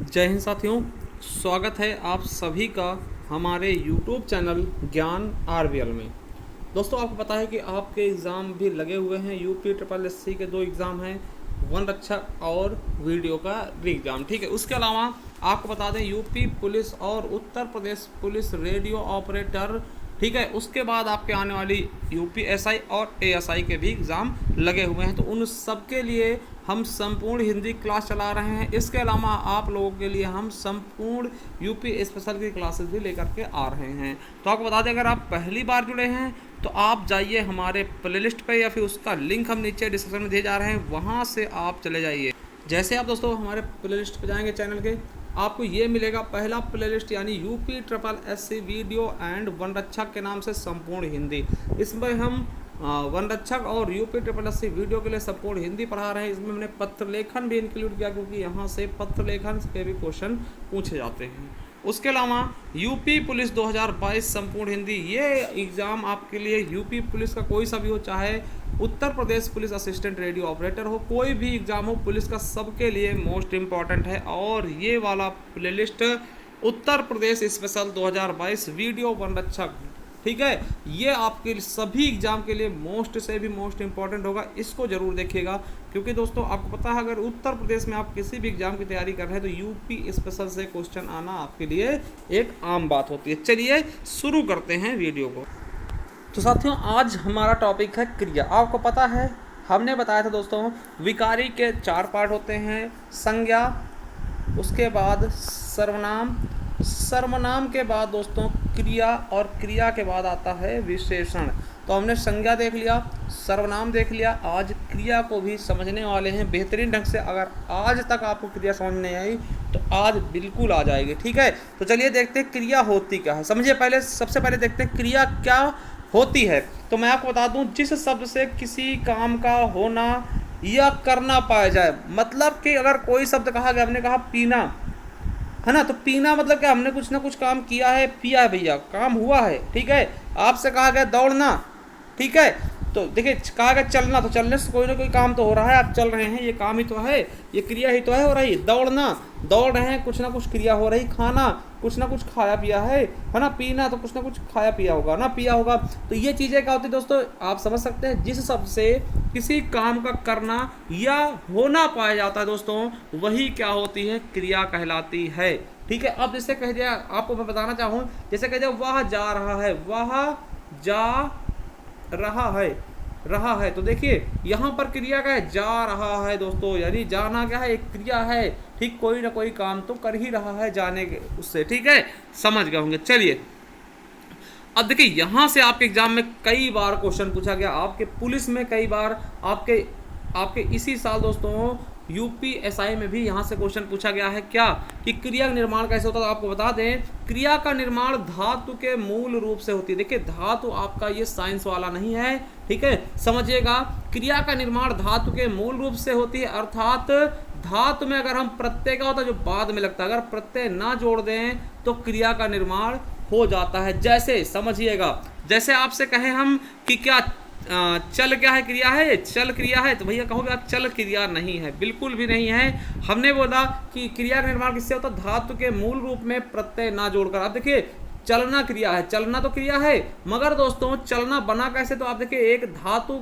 जय हिंद साथियों, स्वागत है आप सभी का हमारे YouTube चैनल ज्ञान आरबीएल में। दोस्तों, आपको पता है कि आपके एग्ज़ाम भी लगे हुए हैं। यूपी ट्रिपल एससी के 2 एग्ज़ाम हैं, वन रक्षक और वीडियो का री एग्ज़ाम। ठीक है, उसके अलावा आपको बता दें यूपी पुलिस और Uttar Pradesh police radio operator. ठीक है, उसके बाद आपके आने वाली यूपी एसआई और एएसआई के भी एग्ज़ाम लगे हुए हैं, तो उन सब के लिए हम संपूर्ण हिंदी क्लास चला रहे हैं। इसके अलावा आप लोगों के लिए हम संपूर्ण यूपी स्पेशल की क्लासेस भी लेकर के आ रहे हैं। तो आपको बता दें, अगर आप पहली बार जुड़े हैं तो आप जाइए हमारे प्लेलिस्ट पे, या फिर उसका लिंक हम नीचे डिस्क्रिप्शन में दिए जा रहे हैं, वहाँ से आप चले जाइए। जैसे आप दोस्तों हमारे प्लेलिस्ट पे जाएंगे चैनल के, आपको ये मिलेगा पहला प्लेलिस्ट, यानी UP triple SC video and one रक्षक के नाम से संपूर्ण हिंदी। इसमें हम वन रक्षक और यूपी ट्रिपल एससी वीडियो के लिए संपूर्ण हिंदी पढ़ा रहे हैं। इसमें हमने पत्र लेखन भी इंक्लूड किया, क्योंकि यहाँ से पत्र लेखन के भी क्वेश्चन पूछे जाते हैं। उसके अलावा यूपी पुलिस 2022 संपूर्ण हिंदी, ये एग्ज़ाम आपके लिए यूपी पुलिस का कोई सा भी हो, चाहे Uttar Pradesh police assistant radio operator हो, कोई भी एग्ज़ाम हो पुलिस का, सबके लिए मोस्ट इम्पॉर्टेंट है। और ये वाला playlist Uttar Pradesh special 2022 video one रक्षक, ठीक है, ये आपके सभी एग्जाम के लिए मोस्ट से भी मोस्ट इंपॉर्टेंट होगा। इसको जरूर देखिएगा, क्योंकि दोस्तों आपको पता है, अगर उत्तर प्रदेश में आप किसी भी एग्जाम की तैयारी कर रहे हैं तो यूपी स्पेशल से क्वेश्चन आना आपके लिए एक आम बात होती है। चलिए शुरू करते हैं वीडियो को। तो साथियों, आज हमारा टॉपिक है क्रिया। आपको पता है, हमने बताया था दोस्तों, विकारी के 4 पार्ट होते हैं: संज्ञा, उसके बाद सर्वनाम, सर्वनाम के बाद दोस्तों क्रिया, और क्रिया के बाद आता है विशेषण। तो हमने संज्ञा देख लिया, सर्वनाम देख लिया, आज क्रिया को भी समझने वाले हैं बेहतरीन ढंग से। अगर आज तक आपको क्रिया समझ नहीं आई तो आज बिल्कुल आ जाएगी। ठीक है, तो चलिए देखते हैं क्रिया होती क्या है। समझिए, पहले सबसे पहले देखते हैं क्रिया क्या होती है। तो मैं आपको बता दूं, जिस शब्द से किसी काम का होना या करना पाया जाए। मतलब कि अगर कोई शब्द कहा गया, हमने कहा पीना, है ना, तो पीना मतलब क्या, हमने कुछ ना कुछ काम किया है, पिया है भैया, काम हुआ है। ठीक है, आपसे कहा गया दौड़ना, ठीक है, तो देखिए कहा गया चलना, तो चलने से कोई ना कोई काम तो हो रहा है, आप चल रहे हैं, ये काम ही तो है, ये क्रिया ही तो है हो रही। दौड़ना, दौड़ रहे हैं, कुछ ना कुछ क्रिया हो रही। खाना, कुछ ना कुछ खाया पिया है ना। पीना, तो कुछ ना कुछ खाया पिया होगा ना, पिया होगा। तो ये चीज़ें क्या होती है दोस्तों, आप समझ सकते हैं, जिस शब्द से किसी काम का करना या होना पाया जाता है दोस्तों, वही क्या होती है, क्रिया कहलाती है। ठीक है, अब जैसे कह दिया, आपको मैं बताना चाहूँ, जैसे कह दिया वह जा रहा है, वह जा रहा है, तो देखिए यहाँ पर क्रिया क्या है, जा रहा है दोस्तों, यानी जाना क्या है, एक क्रिया है। ठीक, कोई ना कोई काम तो कर ही रहा है जाने के उससे। ठीक है, समझ गए होंगे। चलिए अब देखिए, यहाँ से आपके एग्जाम में कई बार क्वेश्चन पूछा गया, आपके पुलिस में कई बार, आपके इसी साल दोस्तों यूपी एसआई में भी यहाँ से क्वेश्चन पूछा गया है, क्या कि क्रिया का निर्माण कैसे होता है। तो आपको बता दें, क्रिया का निर्माण धातु के मूल रूप से होती है। देखिए, धातु आपका ये साइंस वाला नहीं है, ठीक है, समझिएगा। क्रिया का निर्माण धातु के मूल रूप से होती है, अर्थात धातु में अगर हम प्रत्यय का होता है जो बाद में लगता है, अगर प्रत्यय ना जोड़ दें तो क्रिया का निर्माण हो जाता है। जैसे समझिएगा, जैसे आपसे कहें हम कि क्या चल क्या है, क्रिया है, चल क्रिया है, तो भैया कहोगे आप चल क्रिया नहीं है, बिल्कुल भी नहीं है। हमने बोला कि क्रिया का निर्माण किससे होता है, धातु के मूल रूप में प्रत्यय ना जोड़कर। आप देखिए, चलना क्रिया है, चलना तो क्रिया है, मगर दोस्तों चलना बना कैसे, तो आप देखिए एक धातु,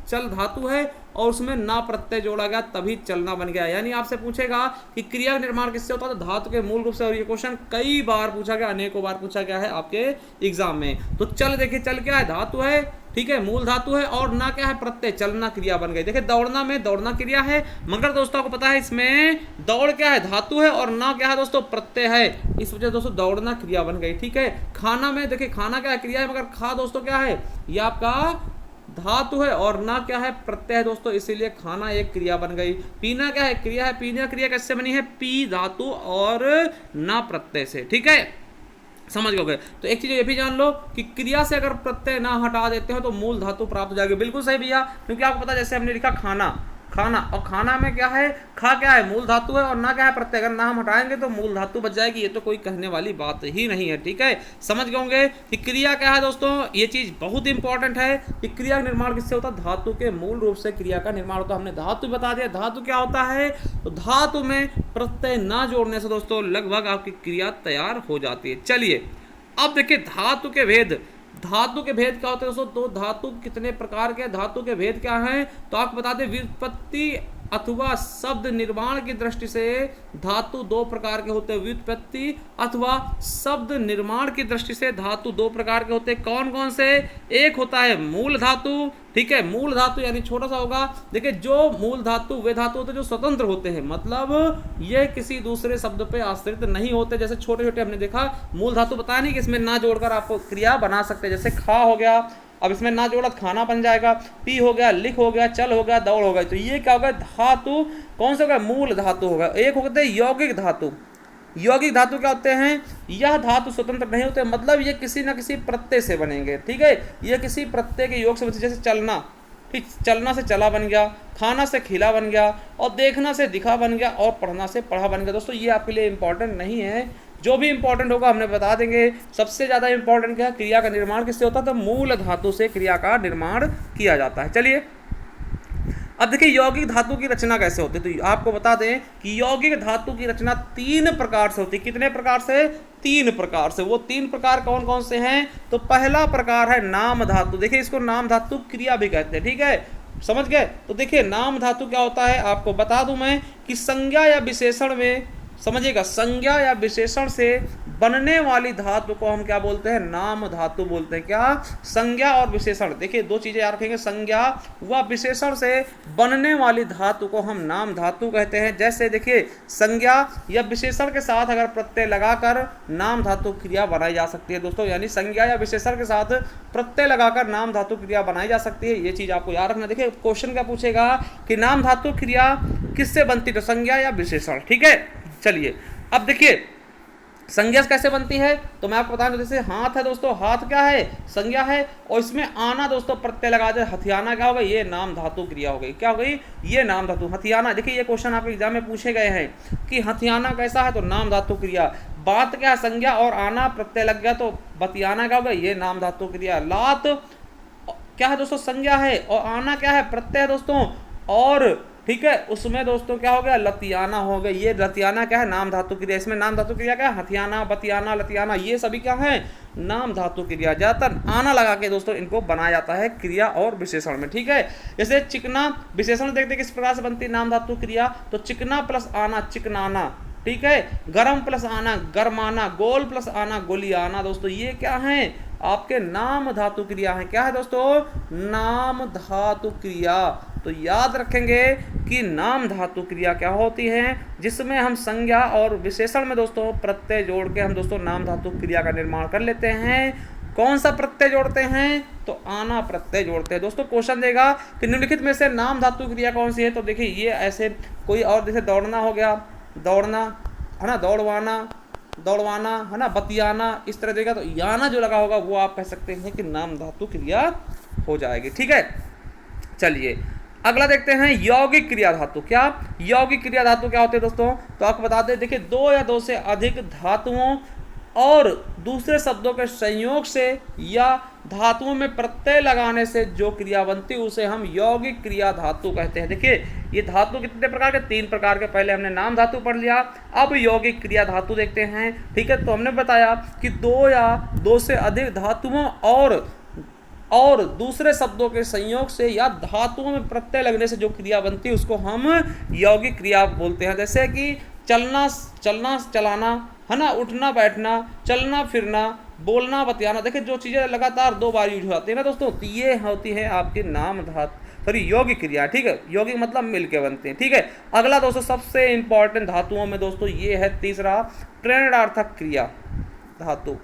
चल धातु है और उसमें ना प्रत्यय जोड़ा गया, तभी चलना बन गया। यानी आपसे पूछेगा कि क्रिया का निर्माण किससे होता है, तो धातु के मूल रूप से। और ये क्वेश्चन कई बार पूछा गया, अनेकों बार पूछा गया है आपके एग्जाम में। तो चल, देखिए चल क्या है, धातु है, ठीक है, मूल धातु है, और ना क्या है, प्रत्यय, चलना क्रिया बन गई। देखिए दौड़ना में दौड़ना क्रिया है, मगर दोस्तों आपको पता है इसमें दौड़ क्या है, धातु है, और ना क्या है दोस्तों, प्रत्यय है, इस वजह से दोस्तों दौड़ना क्रिया बन गई। ठीक है, खाना में देखिए, खाना क्या है, क्रिया है, मगर खा दोस्तों क्या है, ये आपका धातु है, और ना क्या है, प्रत्यय है दोस्तों, इसीलिए खाना एक क्रिया बन गई। पीना क्या है, क्रिया है, पीना क्रिया कैसे बनी है, पी धातु और ना प्रत्यय से। ठीक है, समझ गए। तो एक चीज ये भी जान लो कि क्रिया से अगर प्रत्यय ना हटा देते हो तो मूल धातु प्राप्त हो जाएगी। बिल्कुल सही भैया, क्योंकि आपको पता है, जैसे हमने लिखा खाना, खाना, और खाना में क्या है, खा क्या है, मूल धातु है, और ना क्या है, प्रत्यय। अगर ना हम हटाएंगे तो मूल धातु बच जाएगी, ये तो कोई कहने वाली बात ही नहीं है। ठीक है, समझ गए होंगे कि क्रिया क्या है दोस्तों, ये चीज बहुत इंपॉर्टेंट है कि क्रिया का निर्माण किससे होता है, धातु के मूल रूप से क्रिया का निर्माण होता है। हमने धातु बता दिया, धातु क्या होता है, तो धातु में प्रत्यय ना जोड़ने से दोस्तों लगभग आपकी क्रिया तैयार हो जाती है। चलिए अब देखिए धातु के भेद, धातु के भेद क्या होते हैं दोस्तों, तो धातु कितने प्रकार के, धातु के भेद क्या हैं, तो आपको बता दें व्युत्पत्ति अथवा शब्द निर्माण की दृष्टि से धातु दो प्रकार के होते हैं। व्युत्पत्ति अथवा शब्द निर्माण की दृष्टि से धातु दो प्रकार के होते हैं। कौन कौन से, एक होता है मूल धातु, ठीक है, मूल धातु यानी छोटा सा होगा। देखिए जो मूल धातु वे धातु होते हैं जो स्वतंत्र होते हैं, मतलब ये किसी दूसरे शब्द पे आश्रित नहीं होते। जैसे छोटे छोटे हमने देखा मूल धातु बताया नहीं कि इसमें ना जोड़कर आप क्रिया बना सकते हैं, जैसे खा हो गया, अब इसमें ना जोड़ा खाना बन जाएगा, पी हो गया, लिख हो गया, चल हो गया, दौड़ हो गया। तो ये क्या होगा, धातु कौन सा होगा, मूल धातु होगा। एक होते हैं यौगिक धातु, यौगिक धातु क्या होते हैं, यह धातु स्वतंत्र नहीं होते, मतलब ये किसी ना किसी प्रत्यय से बनेंगे। ठीक है, ये किसी प्रत्यय के योग से बनते, जैसे चलना, ठीक, चलना से चला बन गया, खाना से खिला बन गया, और देखना से दिखा बन गया, और पढ़ना से पढ़ा बन गया। दोस्तों ये आपके लिए इंपॉर्टेंट नहीं है, जो भी इंपॉर्टेंट होगा हमने बता देंगे। सबसे ज़्यादा इंपॉर्टेंट क्या है, क्रिया का निर्माण किससे होता है, तो मूल धातु से क्रिया का निर्माण किया जाता है। चलिए अब देखिए यौगिक धातु की रचना कैसे होती है, तो आपको बता दें कि यौगिक धातु की रचना तीन प्रकार से होती है। कितने प्रकार से, तीन प्रकार से। वो तीन प्रकार कौन कौन से हैं, तो पहला प्रकार है नाम धातु। देखिए इसको नाम धातु क्रिया भी कहते हैं। ठीक है, समझ गए। तो देखिए नाम धातु क्या होता है, आपको बता दूं मैं कि संज्ञा या विशेषण में, समझिएगा, संज्ञा या विशेषण से बनने वाली धातु को हम क्या बोलते हैं, नाम धातु बोलते हैं। क्या, संज्ञा और विशेषण। देखिए दो चीजें याद रखेंगे, संज्ञा व विशेषण से बनने वाली धातु को हम नाम धातु कहते हैं। जैसे देखिए संज्ञा या विशेषण के साथ अगर प्रत्यय लगाकर नाम धातु क्रिया बनाई जा सकती है दोस्तों, यानी संज्ञा या विशेषण के साथ प्रत्यय लगाकर नाम धातु क्रिया बनाई जा सकती है। ये चीज आपको याद रखना। देखिए क्वेश्चन क्या पूछेगा कि नाम धातु क्रिया किससे बनती है, तो संज्ञा या विशेषण। ठीक है, चलिए अब देखिए संज्ञा कैसे बनती है, तो मैं आपको बता दूं, जैसे हाथ है दोस्तों, हाथ क्या है, संज्ञा है, और इसमें आना दोस्तों प्रत्यय लगा दे, हथियाना क्या होगा, ये नाम धातु क्रिया हो गई। क्या हो गई, ये नाम धातु, हथियाना। देखिए ये क्वेश्चन आपके एग्जाम में पूछे गए हैं कि हथियाना कैसा है, तो नाम धातु क्रिया। बात क्या है, संज्ञा और आना प्रत्यय लग गया तो बतियाना क्या होगा, ये नाम धातु क्रिया। लात क्या है दोस्तों, संज्ञा है, और आना क्या है, प्रत्यय है दोस्तों, और ठीक है उसमें दोस्तों क्या हो गया, लतियाना हो गया। ये लतियाना क्या है, नाम धातु क्रिया। इसमें नाम धातु क्रिया क्या है, हथियाना, बतियाना, लतियाना, ये सभी क्या है, नाम धातु क्रिया। ज्यादातर आना लगा के दोस्तों इनको बनाया जाता है क्रिया और विशेषण में। ठीक है, जैसे चिकना विशेषण देखते किस प्रकार से बनती है नाम धातु क्रिया, तो चिकना प्लस आना, चिकनाना। ठीक है, गरम प्लस आना, गरमाना, गोल प्लस आना, गोलियाना। दोस्तों ये क्या है, आपके नाम धातु क्रिया है। क्या है दोस्तों, नाम धातु क्रिया। तो याद रखेंगे कि नाम धातु क्रिया क्या होती है, जिसमें हम संज्ञा और विशेषण में दोस्तों प्रत्यय जोड़ के हम दोस्तों नाम धातु क्रिया का निर्माण कर लेते हैं। कौन सा प्रत्यय जोड़ते हैं, तो आना प्रत्यय जोड़ते हैं। दोस्तों क्वेश्चन देगा कि निम्नलिखित में से नाम धातु क्रिया कौन सी है, तो देखिए ये ऐसे कोई और, जैसे दौड़ना हो गया, दौड़ना है ना, दौड़वाना, दौड़वाना है ना, बतियाना, इस तरह देगा तो याना जो लगा होगा वो आप कह सकते हैं कि नाम धातु क्रिया हो जाएगी। ठीक है, चलिए अगला देखते हैं यौगिक क्रिया धातु। क्या, यौगिक क्रिया धातु क्या होते हैं दोस्तों, तो आपको बता दें, देखिए दो या दो से अधिक धातुओं और दूसरे शब्दों के संयोग से या धातुओं में प्रत्यय लगाने से जो क्रिया बनती है उसे हम यौगिक क्रिया धातु कहते हैं। देखिए ये धातु कितने प्रकार के, तीन प्रकार के। पहले हमने नाम धातु पढ़ लिया, अब यौगिक क्रिया धातु देखते हैं। ठीक है, तो हमने बताया कि दो या दो से अधिक धातुओं और दूसरे शब्दों के संयोग से या धातुओं में प्रत्यय लगने से जो क्रिया बनती है उसको हम यौगिक क्रिया बोलते हैं। जैसे कि चलना, चलना चलाना है ना, उठना बैठना, चलना फिरना, बोलना बतियाना। देखिए जो चीज़ें लगातार दो बार यूज होती है ना दोस्तों, तो ये होती है आपकी नाम धातु, सॉरी यौगिक क्रिया। ठीक है, यौगिक मतलब मिलके बनते हैं। ठीक है, अगला दोस्तों सबसे इंपॉर्टेंट धातुओं में दोस्तों ये है तीसरा, प्रेरणार्थक क्रिया धातु।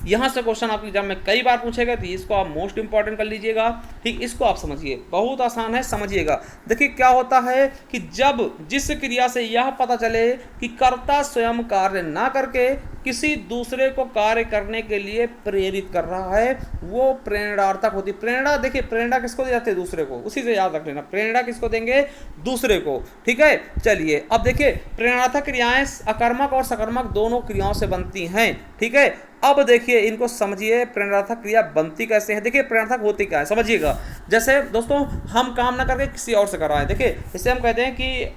यहाँ से क्वेश्चन आपके एग्जाम में कई बार पूछेगा, तो इसको आप मोस्ट इंपॉर्टेंट कर लीजिएगा। ठीक, इसको आप समझिए, बहुत आसान है, समझिएगा। देखिए क्या होता है कि जब जिस क्रिया से यह पता चले कि कर्ता स्वयं कार्य ना करके किसी दूसरे को कार्य करने के लिए प्रेरित कर रहा है, वो प्रेरणार्थक होती है। प्रेरणा, देखिए प्रेरणा किसको दी जाती है? दूसरे को, उसी से याद रख लेना, प्रेरणा किसको देंगे? दूसरे को। ठीक है, चलिए अब देखिए प्रेरणार्थक क्रियाएं अकर्मक और सकर्मक दोनों क्रियाओं से बनती हैं। ठीक है, अब देखिए इनको समझिए, प्रेरणार्थक क्रिया बनती कैसे है। देखिए प्रेरणार्थक होती क्या है, समझिएगा। जैसे दोस्तों हम काम ना करके किसी और से कराएं, देखिए जैसे हम कहते हैं कि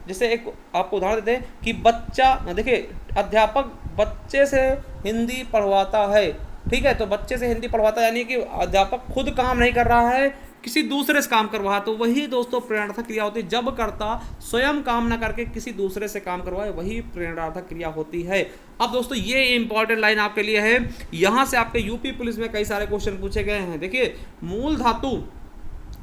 जैसे एक आपको उदाहरण देते हैं कि बच्चा, देखिए अध्यापक बच्चे से हिंदी पढ़वाता है। ठीक है, तो बच्चे से हिंदी पढ़वाता यानी कि अध्यापक खुद काम नहीं कर रहा है, किसी दूसरे से काम करवाए, तो वही दोस्तों प्रेरणार्थक क्रिया होती है। जब कर्ता स्वयं काम ना करके किसी दूसरे से काम करवाए, वही प्रेरणार्थक क्रिया होती है। अब दोस्तों ये इंपॉर्टेंट लाइन आपके लिए है, यहाँ से आपके यूपी पुलिस में कई सारे क्वेश्चन पूछे गए हैं। देखिए मूल धातु,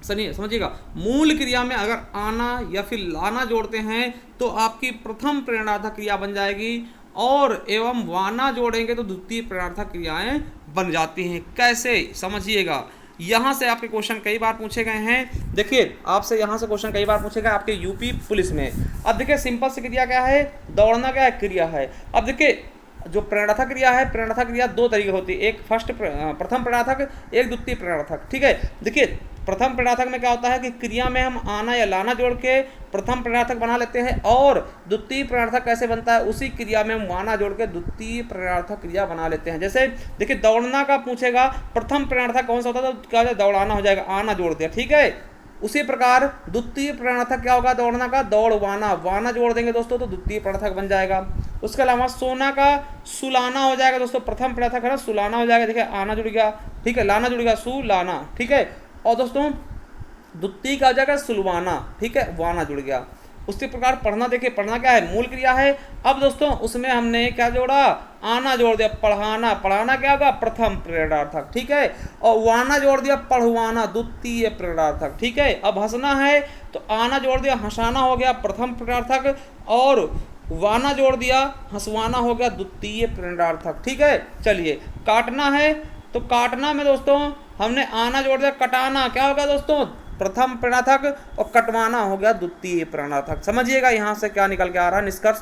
समझिएगा, मूल क्रिया में अगर आना या फिर लाना जोड़ते हैं तो आपकी प्रथम प्रेरणार्थक क्रिया बन जाएगी, और एवं वाना जोड़ेंगे तो द्वितीय प्रेरणार्थक क्रियाएं बन जाती हैं। कैसे, समझिएगा। यहाँ से आपके क्वेश्चन कई बार पूछे गए हैं। देखिए आपसे यहाँ से क्वेश्चन कई बार पूछे गए आपके यूपी पुलिस में। अब देखिए सिंपल सी क्रिया क्या है? दौड़ना क्या है? क्रिया है। अब देखिए जो प्रेरणार्थक क्रिया है, प्रेरणार्थक क्रिया दो तरीके होती है, एक प्रथम प्रेरणार्थक, एक द्वितीय प्रेरणार्थक। ठीक है, देखिए प्रथम प्रेरणार्थक में क्या होता है कि क्रिया में हम आना या लाना जोड़ के प्रथम प्रेरणार्थक बना लेते हैं, और द्वितीय प्रेरणार्थक कैसे बनता है? उसी क्रिया में हम वाना जोड़ के द्वितीय प्रेरणार्थक क्रिया बना लेते हैं। जैसे देखिए दौड़ना का पूछेगा, प्रथम प्रेरणार्थक कौन सा होता है? तो क्या दौड़ाना हो जाएगा, आना जोड़ दिया। ठीक है, उसी प्रकार द्वितीय प्रेरणार्थक क्या होगा? दौड़ना का दौड़वाना, वाना जोड़ देंगे दोस्तों तो द्वितीय प्रेरणार्थक बन जाएगा। उसके अलावा सोना का सुलाना हो जाएगा दोस्तों, प्रथम प्रेरणार्थक है ना, सुलाना हो जाएगा। देखिए आना जुड़ गया, ठीक है, लाना जुड़ गया, सुलाना। ठीक है, और दोस्तों द्वितीय का हो जाएगा सुलवाना। ठीक है, वाना जुड़ गया। उसी प्रकार पढ़ना, देखिए पढ़ना क्या है? मूल क्रिया है। अब दोस्तों उसमें हमने क्या जोड़ा? आना जोड़ दिया, पढ़ाना। पढ़ाना क्या होगा? प्रथम प्रेरणार्थक। ठीक है, और वाना जोड़ दिया, पढ़वाना, द्वितीय प्रेरणार्थक। ठीक है, अब हंसना है तो आना जोड़ दिया, हंसाना हो गया प्रथम प्रेरणार्थक, और वाना जोड़ दिया, हंसवाना हो गया द्वितीय प्रेरणार्थक। ठीक है, चलिए काटना है तो काटना में दोस्तों हमने आना जोड़ दिया, कटाना क्या होगा दोस्तों? प्रथम प्रेरणार्थक, और कटवाना हो गया द्वितीय प्रेरणार्थक। समझिएगा यहाँ से क्या निकल के आ रहा है निष्कर्ष।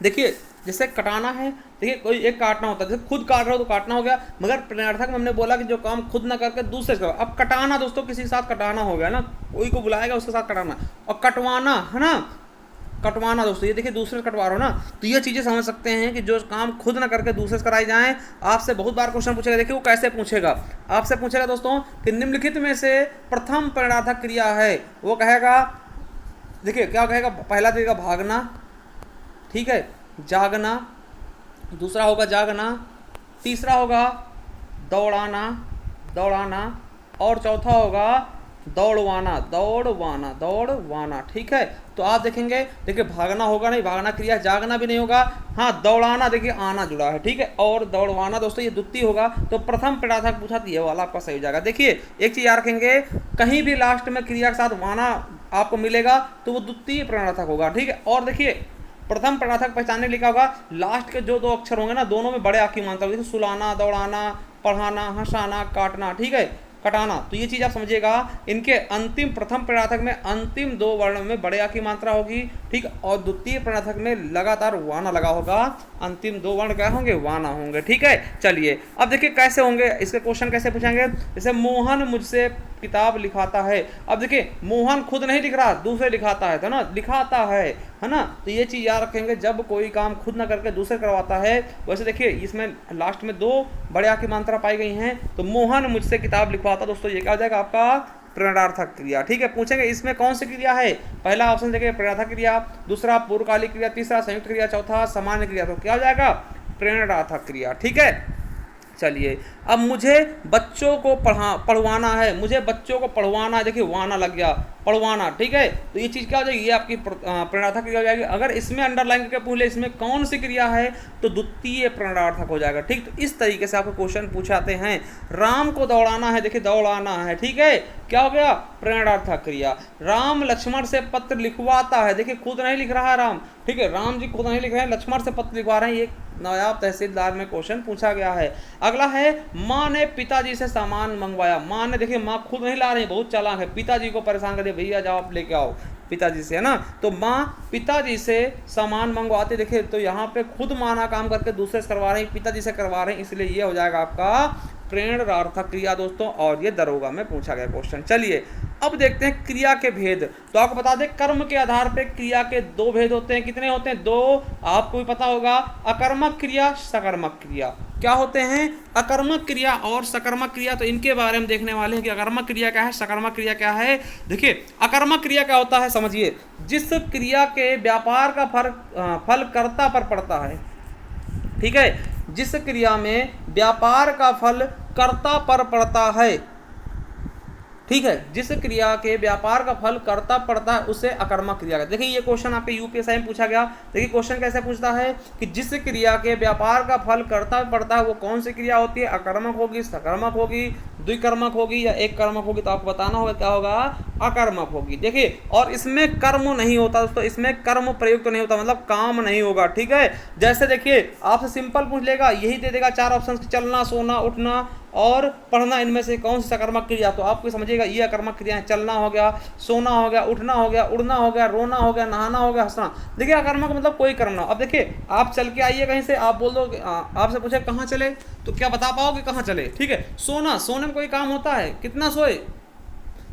देखिए जैसे कटाना है, देखिए कोई एक काटना होता है, जैसे खुद काट रहे हो तो काटना हो गया, मगर प्रेरणार्थक में हमने बोला कि जो काम खुद ना करके दूसरे से। अब कटाना दोस्तों किसी के साथ कटाना हो गया ना, कोई को बुलाएगा उसके साथ कटाना, और कटवाना है ना, कटवाना दोस्तों, ये देखिए दूसरे से कटवा रहे हो ना, तो ये चीज़ें समझ सकते हैं कि जो काम खुद ना करके दूसरे से कराई जाएं। आपसे बहुत बार क्वेश्चन पूछेगा, देखिए वो कैसे पूछेगा। आपसे पूछेगा दोस्तों कि निम्नलिखित में से प्रथम प्रेरणार्थक क्रिया है, वो कहेगा, देखिए क्या कहेगा? पहला देगा भागना, ठीक है, जागना, दूसरा होगा जागना, तीसरा होगा दौड़ाना, दौड़ाना, और चौथा होगा दौड़वाना, दौड़वाना, दौड़वाना। ठीक है, तो आप देखेंगे, देखिए भागना होगा नहीं, भागना क्रिया, जागना भी नहीं होगा, हाँ दौड़ाना देखिए आना जुड़ा है। ठीक है, और दौड़वाना दोस्तों ये द्वितीय होगा, तो प्रथम प्रेरणार्थक पूछा तो ये वाला आपका सही हो जाएगा। देखिए एक चीज याद रखेंगे, कहीं भी लास्ट में क्रिया के साथ वाना आपको मिलेगा तो वो द्वितीय प्रेरणार्थक होगा। ठीक है, और देखिए प्रथम प्रेरणार्थक पहचानने लिखा होगा, लास्ट के जो दो अक्षर होंगे ना, दोनों में बड़े आ की मात्रा होगी, सुलाना, दौड़ाना, पढ़ाना, हंसाना, काटना, ठीक है, कटाना। तो ये चीज़ आप समझिएगा, इनके अंतिम प्रथम प्रेरणार्थक में अंतिम दो वर्ण में बड़े आ की मात्रा होगी, ठीक, और द्वितीय प्रेरणार्थक में लगातार वाना लगा होगा, अंतिम दो वर्ण क्या होंगे? वाना होंगे। ठीक है, चलिए अब देखिए कैसे होंगे, इसके क्वेश्चन कैसे पूछेंगे। जैसे मोहन मुझसे किताब लिखाता है। अब देखिए मोहन खुद नहीं लिख रहा, दूसरे लिखाता है, तो ना लिखाता है ना, तो ये चीज़ याद रखेंगे, जब कोई काम खुद ना करके दूसरे करवाता है। वैसे देखिए इसमें लास्ट में दो बड़े आ की मात्रा पाई गई हैं, तो मोहन मुझसे किताब लिखवाता, दोस्तों ये क्या हो जाएगा? आपका प्रेरणार्थक क्रिया। ठीक है, पूछेंगे इसमें कौन सी क्रिया है? पहला ऑप्शन देखिए प्रेरणार्थक क्रिया, दूसरा पूर्वकालिक क्रिया, तीसरा संयुक्त क्रिया, चौथा सामान्य क्रिया। तो क्या हो जाएगा? प्रेरणार्थक क्रिया। ठीक है, चलिए अब मुझे बच्चों को पढ़वाना है, मुझे बच्चों को पढ़वाना है, देखिए वाना लग गया, पढ़वाना। ठीक है, तो ये चीज़ क्या हो जाएगी? ये आपकी प्रेरणार्थक क्रिया हो जाएगी। अगर इसमें अंडरलाइन करके पूछ ले इसमें कौन सी क्रिया है, तो द्वितीय प्रेरणार्थक हो जाएगा। ठीक, तो इस तरीके से आपको क्वेश्चन पूछाते हैं। राम को दौड़ाना है, देखिए दौड़ाना है, ठीक है, क्या हो गया? प्रेरणार्थक क्रिया। राम लक्ष्मण से पत्र लिखवाता है, देखिए खुद नहीं लिख रहा है राम, ठीक है, राम जी खुद नहीं लिख रहे हैं, लक्ष्मण से पत्र लिखवा रहे हैं, ये नायब तहसीलदार में क्वेश्चन पूछा गया है। अगला है माँ ने पिताजी से सामान मंगवाया। माँ ने, देखिए माँ खुद नहीं ला रही, बहुत चालाक है, पिताजी को परेशान कर दिया, भैया जाओ आप लेके आओ पिताजी से, है ना। तो माँ पिताजी से सामान मंगवाते, देखिए तो यहाँ पे खुद माँ ना काम करके दूसरे से करवा रहे हैं, पिताजी से करवा रहे हैं, इसलिए ये हो जाएगा आपका प्रेरणार्थक क्रिया दोस्तों, और ये दरोगा में पूछा गया क्वेश्चन। चलिए अब देखते हैं क्रिया के भेद। तो आपको बता दें कर्म के आधार पे क्रिया के दो भेद होते हैं। कितने होते हैं? दो। आपको भी पता होगा, अकर्मक क्रिया, सकर्मक क्रिया। क्या होते हैं? अकर्मक क्रिया और सकर्मक क्रिया। तो इनके बारे में देखने वाले हैं कि अकर्मक क्रिया क्या है, सकर्मक क्रिया क्या है। देखिए अकर्मक क्रिया क्या होता है, समझिए, जिस क्रिया के व्यापार का फल कर्ता पर पड़ता है, ठीक है, जिस क्रिया में व्यापार का फल कर्ता पर पड़ता है, ठीक है, जिस क्रिया के व्यापार का फल कर्ता पड़ता है उसे अकर्मक क्रिया कहते हैं। देखिए ये क्वेश्चन आपके यूपीएससी में पूछा गया। देखिए क्वेश्चन कैसे पूछता है कि जिस क्रिया के व्यापार का फल कर्ता पड़ता है वो कौन सी क्रिया होती है, अकर्मक होगी, सकर्मक होगी, द्विकर्मक होगी या एक कर्मक होगी। तो आपको बताना होगा क्या होगा, अकर्मक होगी। देखिए और इसमें कर्म नहीं होता दोस्तों, इसमें कर्म प्रयुक्त नहीं होता, मतलब काम नहीं होगा, ठीक है। जैसे देखिए आपसे सिंपल पूछ लेगा, यही दे देगा चार ऑप्शन, चलना, सोना, उठना और पढ़ना, इनमें से कौन सी सकर्मक क्रिया। तो आपको समझिएगा ये अकर्मक क्रिया है, चलना हो गया, सोना हो गया, उठना हो गया, उड़ना हो गया, रोना हो गया, नहाना हो गया, हंसना। देखिए अकर्मक मतलब कोई कर्म ना। अब देखिए आप चल के आइए कहीं से, आप बोल दो, आपसे पूछे कहाँ चले, तो क्या बता पाओगे कहाँ चले, ठीक है। सोना, सोने में कोई काम होता है, कितना सोए,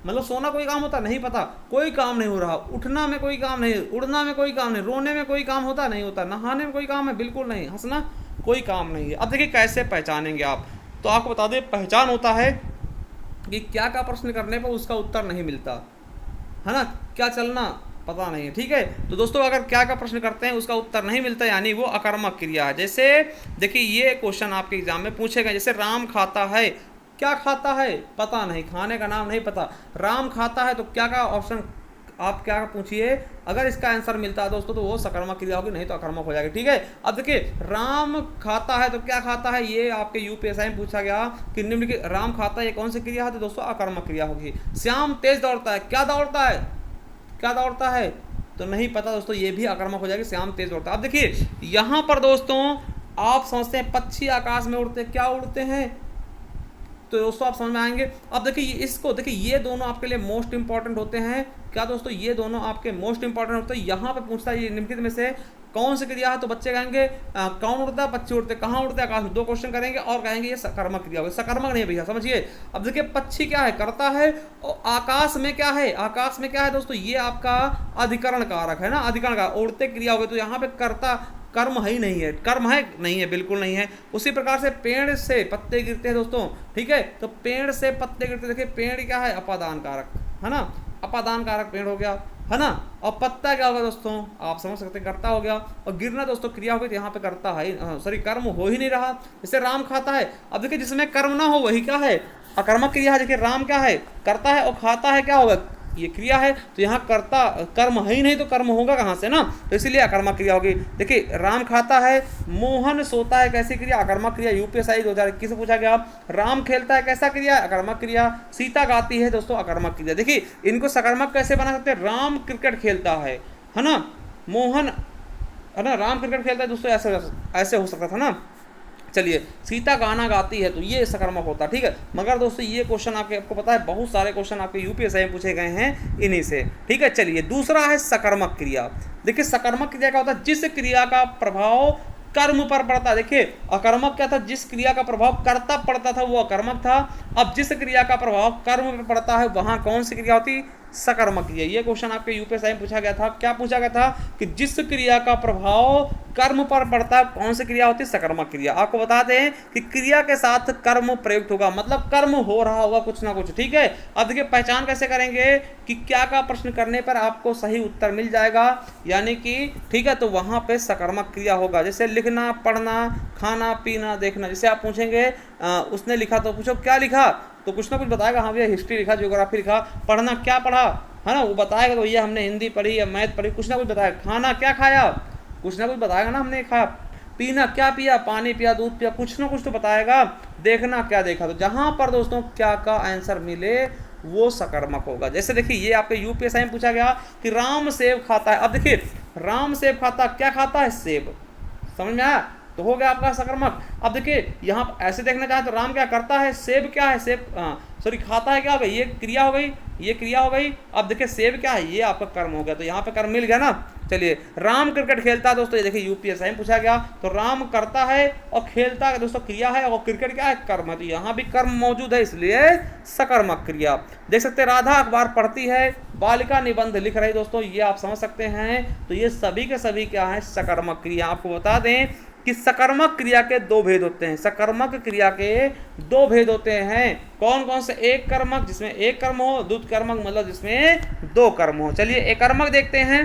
मतलब सोना कोई काम होता नहीं, पता, कोई काम नहीं हो रहा। उठना में कोई काम नहीं, उड़ना में कोई काम नहीं, रोने में कोई काम होता नहीं होता, नहाने में कोई काम है बिल्कुल नहीं, हंसना कोई काम नहीं है। अब देखिए कैसे पहचानेंगे आप, तो आपको बता दें पहचान होता है कि क्या का प्रश्न करने पर उसका उत्तर नहीं मिलता, है ना। क्या चलना पता नहीं है, ठीक है। तो दोस्तों अगर क्या का प्रश्न करते हैं उसका उत्तर नहीं मिलता, यानी वो अकर्मक क्रिया है। जैसे देखिए ये क्वेश्चन आपके एग्जाम में पूछेगा, जैसे राम खाता है, क्या खाता है पता नहीं, खाने का नाम नहीं पता, राम खाता है, तो क्या का ऑप्शन आप क्या पूछिए, अगर इसका आंसर मिलता है दोस्तों तो वो सकर्मक क्रिया होगी, नहीं तो अकर्मक हो जाएगी, ठीक है। अब देखिए राम खाता है तो क्या खाता है, ये आपके यूपीएससी में पूछा गया कि निम्नलिखित राम खाता है ये कौन सी क्रिया है, तो दोस्तों अकर्मक क्रिया होगी। श्याम तेज दौड़ता है, क्या दौड़ता है, क्या दौड़ता है, तो नहीं पता दोस्तों, ये भी अकर्मक हो जाएगी, श्याम तेज दौड़ता है। अब देखिए यहाँ पर दोस्तों आप समझते हैं पक्षी आकाश में उड़ते, क्या उड़ते हैं, तो दोस्तों आप समझ में आएंगे। अब देखिए इसको देखिए, ये दोनों आपके लिए मोस्ट इंपॉर्टेंट होते हैं, क्या दोस्तों, ये दोनों आपके मोस्ट इंपॉर्टेंट होते हैं। यहाँ पे पूछता है ये निम्नलिखित में से कौन सी क्रिया है, तो बच्चे कहेंगे कौन उड़ता है, पक्षी उड़ते, कहाँ उड़ते हैं, आकाश में। दो क्वेश्चन करेंगे और कहेंगे ये सकर्मक क्रिया होगी, सकर्मक नहीं भैया, समझिए। अब देखिए पक्षी क्या है, करता है, और आकाश में क्या है, आकाश में क्या है दोस्तों, ये आपका अधिकरण कारक है ना, अधिकरण कारक, उड़ते क्रिया होगी, तो यहाँ पे करता कर्म है ही नहीं है, कर्म है नहीं है, बिल्कुल नहीं है। उसी प्रकार से पेड़ से पत्ते गिरते हैं दोस्तों, ठीक है, तो पेड़ से पत्ते गिरते, देखिए पेड़ क्या है, अपादान कारक, है ना, अपादान कारक पेड़ हो गया, है ना। और पत्ता क्या होगा दोस्तों, आप समझ सकते हैं, कर्ता हो गया। और गिरना दोस्तों क्रिया हो गई, तो यहाँ पे करता है, सॉरी कर्म हो ही नहीं रहा, जैसे राम खाता है। अब देखिए जिसमें कर्म ना हो वही क्या है, अकर्मक क्रिया है। देखिए राम क्या है, करता है, और खाता है, क्या होगा, ये क्रिया है, तो यहाँ कर्ता कर्म है ही नहीं, तो कर्म होगा कहाँ से ना, तो इसीलिए अकर्मक क्रिया होगी। देखिए राम खाता है, मोहन सोता है, कैसी क्रिया, अकर्मक क्रिया, यूपीएससी 2021 से पूछा गया। राम खेलता है, कैसा क्रिया, अकर्मक क्रिया। सीता गाती है दोस्तों, अकर्मक क्रिया। देखिए इनको सकर्मक कैसे बना सकते हैं, राम क्रिकेट खेलता है ना, मोहन, है ना, राम क्रिकेट खेलता है दोस्तों, ऐसे हो सकता था ना। चलिए सीता गाना गाती है, तो ये सकर्मक होता है, ठीक है। मगर दोस्तों ये क्वेश्चन आपको पता है, बहुत सारे क्वेश्चन आपके यूपीएससी में पूछे गए हैं इन्हीं से, ठीक है। चलिए दूसरा है सकर्मक क्रिया। देखिए सकर्मक क्रिया क्या होता है, जिस क्रिया का प्रभाव कर्म पर पड़ता है। देखिए अकर्मक क्या था, जिस क्रिया का प्रभाव कर्ता पड़ता था वो अकर्मक था। अब जिस क्रिया का प्रभाव कर्म पर पड़ता है वहां कौन सी क्रिया होती, सकर्मक क्रिया। ये क्वेश्चन आपके यूपीएससी में पूछा गया था। क्या पूछा गया था कि जिस क्रिया का प्रभाव कर्म पर पड़ता है कौन सी क्रिया होती है, सकर्मक क्रिया। आपको बता दें कि क्रिया के साथ कर्म प्रयुक्त होगा, मतलब कर्म हो रहा होगा कुछ ना कुछ, ठीक है। अब देखिए पहचान कैसे करेंगे कि क्या का प्रश्न करने पर आपको सही उत्तर मिल जाएगा, यानी कि ठीक है, तो वहां पे सकर्मक क्रिया होगा। जैसे लिखना, पढ़ना, खाना, पीना, देखना। जैसे आप पूछेंगे उसने लिखा, तो पूछो क्या लिखा, तो कुछ ना कुछ बताएगा, हाँ भैया हिस्ट्री लिखा, ज्योग्राफी लिखा। पढ़ना, क्या पढ़ा, है ना, वो बताएगा, तो भैया हमने हिंदी पढ़ी या मैथ पढ़ी, कुछ ना कुछ बताएगा। खाना, क्या खाया, कुछ ना कुछ बताएगा ना, हमने खाया। पीना, क्या पिया, पानी पिया, दूध पिया, कुछ ना कुछ तो बताएगा। देखना, क्या देखा। तो जहां पर दोस्तों क्या का आंसर मिले वो सकर्मक होगा। जैसे देखिए ये आपके यूपीएससी में पूछा गया कि राम सेब खाता है। अब देखिए राम सेब खाता, क्या खाता है, सेब, समझ में आया, तो हो गया आपका सकर्मक। अब देखिए यहाँ ऐसे देखना चाहे तो राम क्या करता है, सेब क्या है, सेब सॉरी खाता है क्या हो गई, ये क्रिया हो गई, ये क्रिया हो गई। अब देखिए सेब क्या है, ये आपका कर्म हो गया, तो यहाँ पे कर्म मिल गया ना। चलिए राम क्रिकेट खेलता है दोस्तों, ये देखिए यूपीएसआई में पूछा गया, तो राम करता है और खेलता है दोस्तों क्रिया है, और क्रिकेट क्या है, कर्म है, तो यहाँ भी कर्म मौजूद है, इसलिए सकर्मक क्रिया। देख सकते हैं राधा अखबार पढ़ती है, बालिका निबंध लिख रही दोस्तों, ये आप समझ सकते हैं। तो ये सभी के सभी क्या है, सकर्मक क्रिया। आपको बता दें कि सकर्मक क्रिया के दो भेद होते हैं, सकर्मक क्रिया के दो भेद होते हैं। कौन कौन से, एक कर्मक जिसमें एक कर्म हो, द्विकर्मक मतलब जिसमें दो कर्म हो। चलिए एक कर्मक देखते हैं।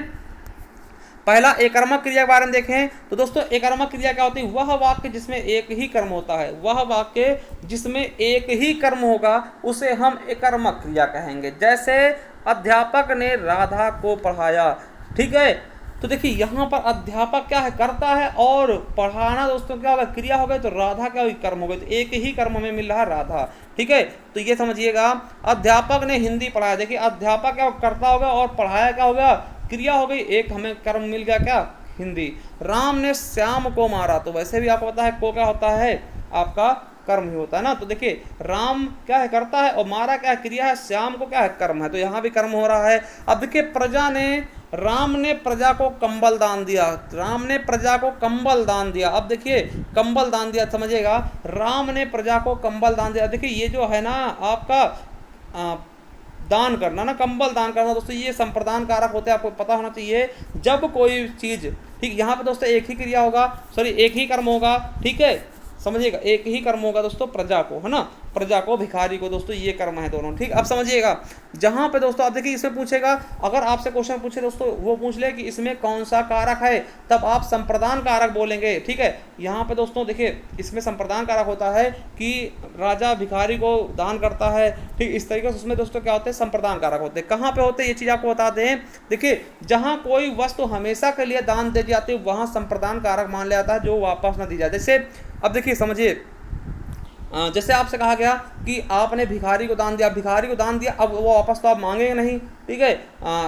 पहला एकर्मक क्रिया के बारे में देखें तो दोस्तों एकर्मक क्रिया क्या होती है, वह वाक्य जिसमें एक ही कर्म होता है, वह वाक्य जिसमें एक ही कर्म होगा उसे हम एकर्मक क्रिया कहेंगे। जैसे अध्यापक ने राधा को पढ़ाया, ठीक है। तो देखिए यहाँ पर अध्यापक क्या है, करता है, और पढ़ाना दोस्तों क्या होगा, क्रिया हो गई, तो राधा क्या हुई, कर्म हो गई, तो एक ही कर्म हमें मिल रहा है, राधा, ठीक है। तो ये समझिएगा अध्यापक ने हिंदी पढ़ाया, देखिए अध्यापक क्या करता होगा और पढ़ाया क्या होगा, क्रिया हो गई, एक हमें कर्म मिल गया क्या, हिंदी। राम ने श्याम को मारा, तो वैसे भी आपको पता है को क्या होता है, आपका कर्म ही होता है ना। तो देखिए राम क्या है, करता है, और मारा क्या है, क्रिया है, श्याम को क्या है, कर्म है, तो यहाँ भी कर्म हो रहा है। अब देखिए प्रजा ने, राम ने प्रजा को कंबल दान दिया, राम ने प्रजा को कंबल दान दिया। अब देखिए कंबल दान दिया, समझिएगा राम ने प्रजा को कंबल दान दिया। देखिए ये जो है ना आपका दान करना ना, कंबल दान करना दोस्तों, ये संप्रदान कारक होते हैं, आपको पता होना चाहिए। जब कोई चीज, ठीक, यहाँ पे दोस्तों एक ही क्रिया होगा, सॉरी एक ही कर्म होगा, ठीक है, समझिएगा एक ही कर्म होगा दोस्तों, प्रजा को, है ना, प्रजा को, भिखारी को, दोस्तों ये कर्म है दोनों, ठीक। अब समझिएगा जहां पे दोस्तों आप देखिए इसमें पूछेगा, अगर आपसे क्वेश्चन पूछे दोस्तों, वो पूछ ले कि इसमें कौन सा कारक है, तब आप संप्रदान कारक बोलेंगे, ठीक है। यहाँ पे दोस्तों देखिए इसमें संप्रदान कारक होता है कि राजा भिखारी को दान करता है, ठीक, इस तरीके से उसमें दोस्तों क्या होते हैं, संप्रदान कारक होते हैं। कहाँ पे होते हैं ये चीज आपको बता दें, देखिए जहाँ कोई वस्तु हमेशा के लिए दान दे जाती है वहां संप्रदान कारक मान लिया जाता है, जो वापस ना दी जाए। जैसे अब देखिए समझिए, जैसे आपसे कहा गया कि आपने भिखारी को दान दिया, भिखारी को दान दिया, अब वो वापस तो आप मांगेंगे नहीं, ठीक है।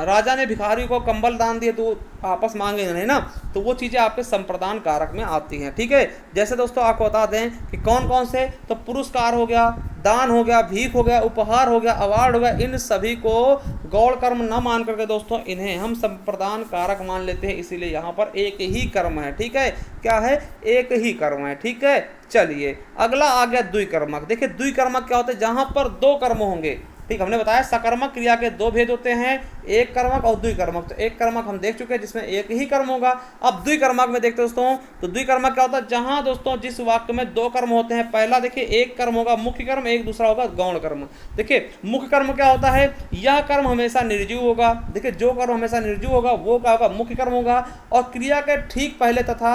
राजा ने भिखारी को कंबल दान दिए तो वापस मांगेंगे नहीं ना, तो वो चीज़ें आपके संप्रदान कारक में आती हैं, ठीक है। जैसे दोस्तों आपको बता दें कि कौन कौन से, तो पुरस्कार हो गया, दान हो गया, भीख हो गया, उपहार हो गया, अवार्ड हो गया, इन सभी को गौड़ कर्म न मान करके दोस्तों इन्हें हम संप्रदान कारक मान लेते हैं, इसीलिए यहाँ पर एक ही कर्म है, ठीक है, क्या है, एक ही कर्म है, ठीक है। चलिए अगला आ गया द्विकर्मक। देखिए द्विकर्मक क्या होता है, जहां पर दो कर्म होंगे, ठीक, हमने बताया सकर्मक क्रिया के दो भेद होते हैं, एक कर्मक और द्विकर्मक। तो एक कर्मक हम देख चुके हैं जिसमें एक ही कर्म होगा। अब द्विकर्मक में देखते हैं दोस्तों, तो द्विकर्मक क्या होता है, जहां दोस्तों जिस वाक्य में दो कर्म होते हैं, पहला देखिए एक कर्म होगा मुख्य कर्म, एक दूसरा होगा गौण कर्म। देखिए मुख्य कर्म क्या होता है, यह कर्म हमेशा निर्जीव होगा, देखिए जो कर्म हमेशा निर्जीव होगा वो क्या होगा, मुख्य कर्म होगा, और क्रिया के ठीक पहले तथा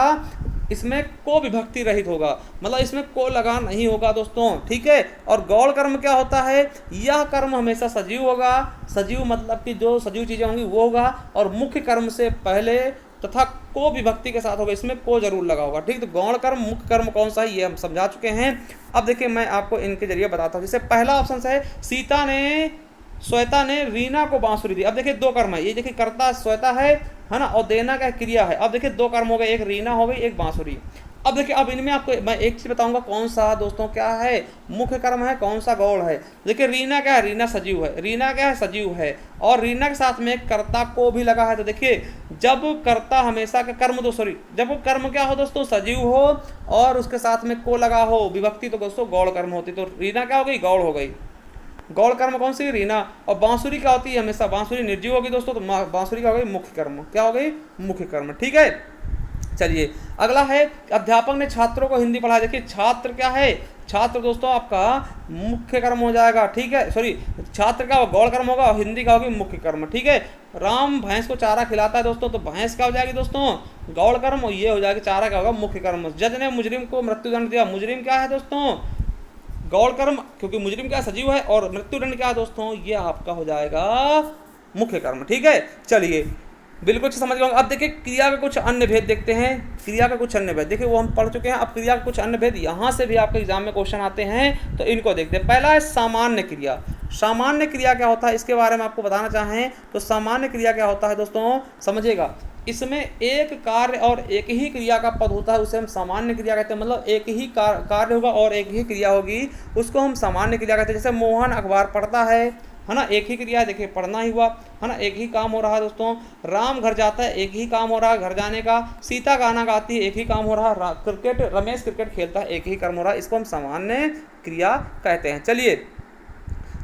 इसमें को विभक्ति रहित होगा, मतलब इसमें को लगा नहीं होगा दोस्तों, ठीक है। और गौड़ कर्म क्या होता है, यह कर्म हमेशा सजीव होगा, सजीव मतलब कि जो सजीव चीजें होंगी वो होगा, और मुख्य कर्म से पहले तथा को विभक्ति के साथ होगा, इसमें को जरूर लगा होगा, ठीक। तो गौण कर्म मुख्य कर्म कौन सा है ये हम समझा चुके हैं। अब देखिए मैं आपको इनके जरिए बताता हूँ। जैसे पहला ऑप्शन है, श्वेता ने रीना को बांसुरी दी। अब देखिए दो कर्म है, ये देखिए कर्ता श्वेता है ना, और देना क्या क्रिया है। अब देखिए दो कर्म हो गए, एक रीना हो गई, एक बांसुरी। अब देखिए अब इनमें आपको मैं एक चीज बताऊंगा, कौन सा दोस्तों क्या है मुख्य कर्म है, कौन सा गौड़ है। देखिए रीना क्या है, रीना सजीव है, रीना क्या है, सजीव है, और रीना के साथ में कर्ता को भी लगा है। तो देखिए जब कर्ता हमेशा का कर्म जब कर्म क्या हो दोस्तों, सजीव हो और उसके साथ में को लगा हो विभक्ति, तो दोस्तों गौड़ कर्म होती। तो रीना क्या हो गई, गौड़ हो गई। गौड़ कर्म कौन सी, रीना। और बांसुरी क्या होती है, हमेशा बांसुरी निर्जीव होगी दोस्तों, तो बांसुरी क्या हो गई, मुख्य कर्म, क्या हो गई, मुख्य कर्म, ठीक है। चलिए अगला है, अध्यापक ने छात्रों को हिंदी पढ़ाया। देखिए छात्र क्या है, छात्र दोस्तों आपका मुख्य कर्म हो जाएगा, ठीक है, सॉरी छात्र का गौड़ कर्म होगा और हिंदी का होगी मुख्य कर्म, ठीक है। राम भैंस को चारा खिलाता है दोस्तों, तो भैंस क्या हो जाएगी दोस्तों, गौड़ कर्म, और ये हो जाएगी चारा क्या होगा, मुख्य कर्म। जज ने मुजरिम को मृत्युदंड दिया, मुजरिम क्या है दोस्तों, गौड़ कर्म, क्योंकि मुजरिम क्या सजीव है, और मृत्युदंड क्या है दोस्तों, ये आपका हो जाएगा मुख्य कर्म, ठीक है। चलिए बिल्कुल समझ गए। अब देखिए क्रिया का कुछ अन्य भेद देखते हैं। क्रिया का कुछ अन्य भेद देखिए वो हम पढ़ चुके हैं। अब क्रिया का कुछ अन्य भेद यहाँ से भी आपके एग्जाम में क्वेश्चन आते हैं, तो इनको देखते हैं। पहला है सामान्य क्रिया। सामान्य क्रिया क्या होता है इसके बारे में आपको बताना चाहें तो सामान्य क्रिया क्या होता है दोस्तों, समझिएगा। इसमें एक कार्य और एक ही क्रिया का पद होता है, उसे हम सामान्य क्रिया कहते हैं। मतलब एक ही कार्य होगा और एक ही क्रिया होगी, उसको हम सामान्य क्रिया कहते हैं। जैसे मोहन अखबार पढ़ता है ना, एक ही क्रिया है, देखिए पढ़ना ही हुआ, है ना, एक ही काम हो रहा है दोस्तों। राम घर जाता है, एक ही काम हो रहा है घर जाने का। सीता गाना गाती है, एक ही काम हो रहा है। रमेश क्रिकेट खेलता है, एक ही कर्म हो रहा है। इसको हम सामान्य क्रिया कहते हैं। चलिए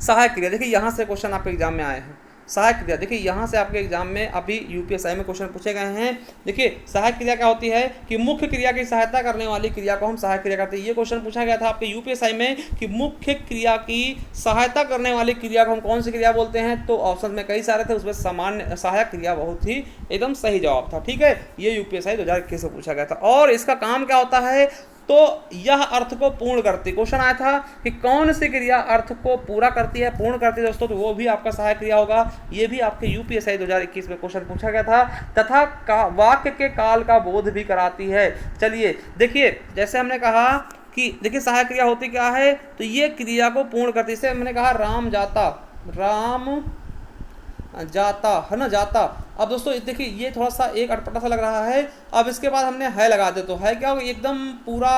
सहायक क्रिया, देखिए यहाँ से क्वेश्चन आपके एग्जाम में आए हैं। सहायक क्रिया देखिए यहाँ से आपके एग्जाम में अभी यूपीएसआई में क्वेश्चन पूछे गए हैं। देखिए सहायक क्रिया क्या होती है कि मुख्य क्रिया की सहायता करने वाली क्रिया को हम सहायक क्रिया कहते हैं। ये क्वेश्चन पूछा गया था आपके यूपीएसआई में कि मुख्य क्रिया की सहायता करने वाली क्रिया को हम कौन सी क्रिया बोलते हैं, तो ऑप्शन में कई सारे थे, उसमें सामान्य सहायक क्रिया बहुत ही एकदम सही जवाब था। ठीक है, ये यूपीएसआई 2021 में पूछा गया था। और इसका काम क्या होता है, तो यह अर्थ को पूर्ण करती, क्वेश्चन आया था कि कौन सी क्रिया अर्थ को पूरा करती है, पूर्ण करती है दोस्तों, तो वो भी आपका सहायक क्रिया होगा। ये भी आपके यूपीएसआई 2021 में क्वेश्चन पूछा गया था। तथा वाक्य के काल का बोध भी कराती है। चलिए देखिए जैसे हमने कहा कि देखिए सहायक क्रिया होती क्या है, तो ये क्रिया को पूर्ण करती है। जैसे मैंने कहा राम जाता, राम जाता है ना, जाता। अब दोस्तों देखिए ये थोड़ा सा एक अटपटा सा लग रहा है। अब इसके बाद हमने है लगा दे तो है क्या हो, एकदम पूरा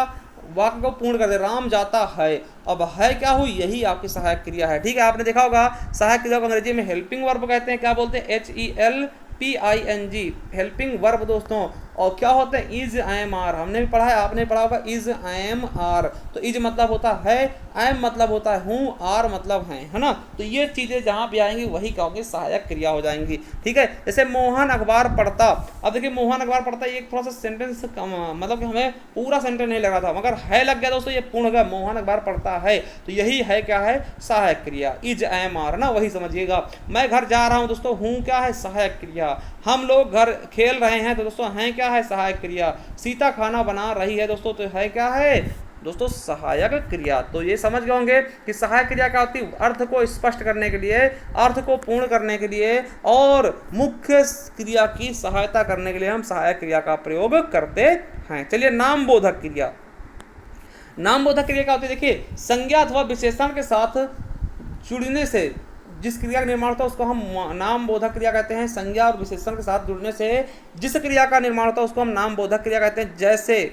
वाक्य को पूर्ण कर दे, राम जाता है। अब है क्या हुई, यही आपकी सहायक क्रिया है। ठीक है, आपने देखा होगा सहायक क्रिया को अंग्रेजी में हेल्पिंग वर्ब कहते हैं। क्या बोलते हैं, HELPING, हेल्पिंग वर्ब दोस्तों। और क्या होता है, इज एम आर, हमने भी पढ़ा है, आपने पढ़ा होगा इज एम आर। तो इज मतलब होता है, एम मतलब होता है हूँ, आर मतलब है ना। तो ये चीज़ें जहाँ भी आएंगी वही क्या होंगी, सहायक क्रिया हो जाएंगी। ठीक है, जैसे मोहन अखबार पढ़ता। अब देखिए मोहन अखबार पढ़ता, ये थोड़ा सा सेंटेंस मतलब कि हमें पूरा सेंटेंस नहीं लगा था, मगर है लग गया दोस्तों, ये पूर्ण हो गया, मोहन अखबार पढ़ता है। तो यही है क्या है, सहायक क्रिया, इज एम आर ना, वही समझिएगा। मैं घर जा रहा हूँ दोस्तों, हूँ क्या है, सहायक क्रिया। हम लोग घर खेल रहे हैं तो दोस्तों हैं क्या है, सहायक क्रिया। सीता खाना बना रही है दोस्तों, तो है क्या है दोस्तों, सहायक क्रिया। तो ये समझ गए होंगे कि सहायक क्रिया क्या होती है, अर्थ को स्पष्ट करने के लिए, अर्थ को पूर्ण करने के लिए और मुख्य क्रिया की सहायता करने के लिए हम सहायक क्रिया का प्रयोग करते हैं। चलिए नाम बोधक क्रिया। नाम बोधक क्रिया क्या होती है, देखिए संज्ञा अथवा विशेषण के साथ जुड़ने से जिस क्रिया का निर्माण होता है उसको हम नाम बोधक क्रिया कहते हैं। संज्ञा और विशेषण के साथ जुड़ने से जिस क्रिया का निर्माण होता है उसको हम नाम बोधक क्रिया कहते हैं। जैसे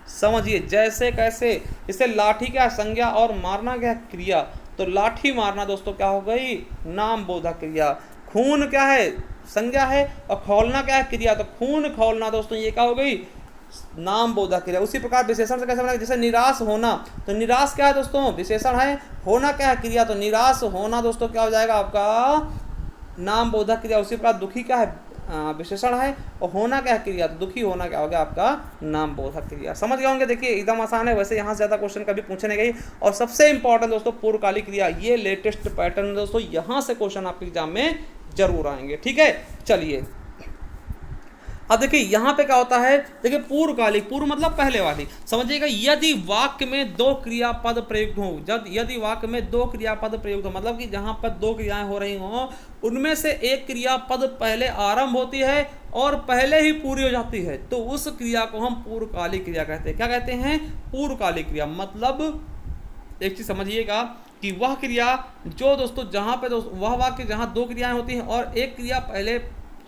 समझिए, जैसे कैसे, इसे लाठी क्या संज्ञा और मारना क्या क्रिया, तो लाठी मारना दोस्तों क्या हो गई, नाम बोधक क्रिया। खून क्या है, संज्ञा है, और खौलना क्या है, क्रिया, तो खून खौलना दोस्तों ये क्या हो गई, नाम बोधक क्रिया। उसी प्रकार विशेषण से कैसे बना, जैसे निराश होना, तो निराश क्या है दोस्तों, विशेषण है, होना क्या है, क्रिया, तो निराश होना दोस्तों क्या हो जाएगा आपका नाम बोधक क्रिया। उसी प्रकार दुखी क्या है, विशेषण है, और होना क्या है, क्रिया, तो दुखी होना क्या हो गया आपका नाम बोधक क्रिया। समझ गए होंगे, देखिए एकदम आसान है। वैसे यहाँ से ज़्यादा क्वेश्चन कभी पूछे नहीं गई। और सबसे इंपॉर्टेंट दोस्तों पूर्वकालिक क्रिया, ये लेटेस्ट पैटर्न दोस्तों, यहाँ से क्वेश्चन आपके एग्जाम में जरूर आएंगे। ठीक है, चलिए अब देखिए यहाँ पे क्या होता है, देखिए पूर्वकालिक, पूर्व मतलब पहले वाली, समझिएगा। यदि वाक्य में दो क्रियापद प्रयुक्त हो, जब यदि वाक्य में दो क्रियापद प्रयुक्त हो, मतलब कि जहाँ पर दो क्रियाएं हो रही हों, उनमें से एक क्रियापद पहले आरंभ होती है और पहले ही पूरी हो जाती है, तो उस क्रिया को हम पूर्वकालिक क्रिया कहते हैं। क्या कहते हैं, पूर्वकालिक क्रिया। मतलब एक चीज समझिएगा कि वह क्रिया जो दोस्तों जहाँ पे वह वाक्य जहाँ दो क्रियाएं होती हैं और एक क्रिया पहले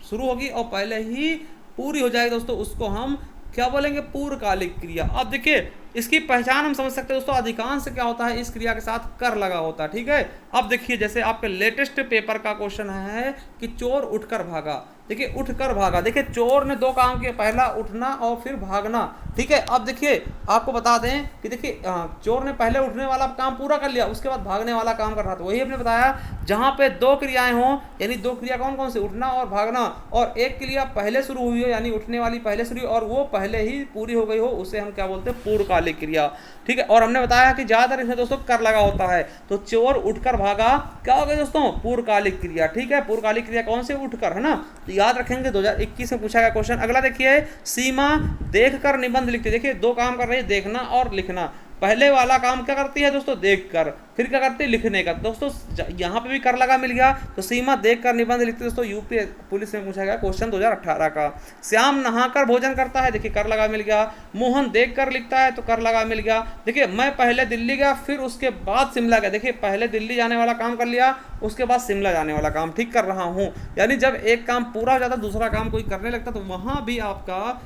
शुरू होगी और पहले ही पूरी हो जाएगी दोस्तों, उसको हम क्या बोलेंगे, पूर्वकालिक क्रिया। अब देखिए इसकी पहचान हम समझ सकते हैं दोस्तों, अधिकांश क्या होता है, इस क्रिया के साथ कर लगा होता है। ठीक है, अब देखिए जैसे आपके लेटेस्ट पेपर का क्वेश्चन है कि चोर उठकर भागा। देखिए उठकर भागा, देखिए चोर ने दो काम किए, पहला उठना और फिर भागना। ठीक है, अब देखिए आपको बता दें कि देखिए चोर ने पहले उठने वाला काम पूरा कर लिया, उसके बाद भागने वाला काम कर रहा था। वही हमने बताया, जहाँ पे दो क्रियाएं हों, यानी दो क्रिया कौन कौन सी, उठना और भागना, और एक क्रिया पहले शुरू हुई हो यानी उठने वाली पहले शुरू हुई और वो पहले ही पूरी हो गई हो, उसे हम क्या बोलते हैं, पूर्वकालिक क्रिया। ठीक है, और हमने बताया कि ज्यादातर इसमें दोस्तों कर लगा होता है, तो चोर उठकर भागा क्या हो गया दोस्तों, पूर्वकालिक क्रिया। ठीक है, पूर्वकालिक क्रिया कौन से, उठकर, है ना, तो याद रखेंगे। 2021 में पूछा गया क्वेश्चन। अगला देखिए, सीमा देखकर निबंध लिखती। देखिए दो काम कर रही है, देखना और लिखना। पहले वाला काम क्या करती है दोस्तों, देख कर, फिर क्या करती है, लिखने का। दोस्तों यहाँ पे भी कर लगा मिल गया, तो सीमा देख कर निबंध लिखती है। दोस्तों यूपी पुलिस में पूछा गया क्वेश्चन 2018 का। श्याम नहाकर भोजन करता है, देखिए कर लगा मिल गया। मोहन देख कर लिखता है, तो कर लगा मिल गया। देखिए मैं पहले दिल्ली गया, फिर उसके बाद शिमला गया। देखिए पहले दिल्ली जाने वाला काम कर लिया, उसके बाद शिमला जाने वाला काम ठीक कर रहा हूँ। यानी जब एक काम पूरा हो जाता दूसरा काम कोई करने लगता, तो वहाँ भी आपका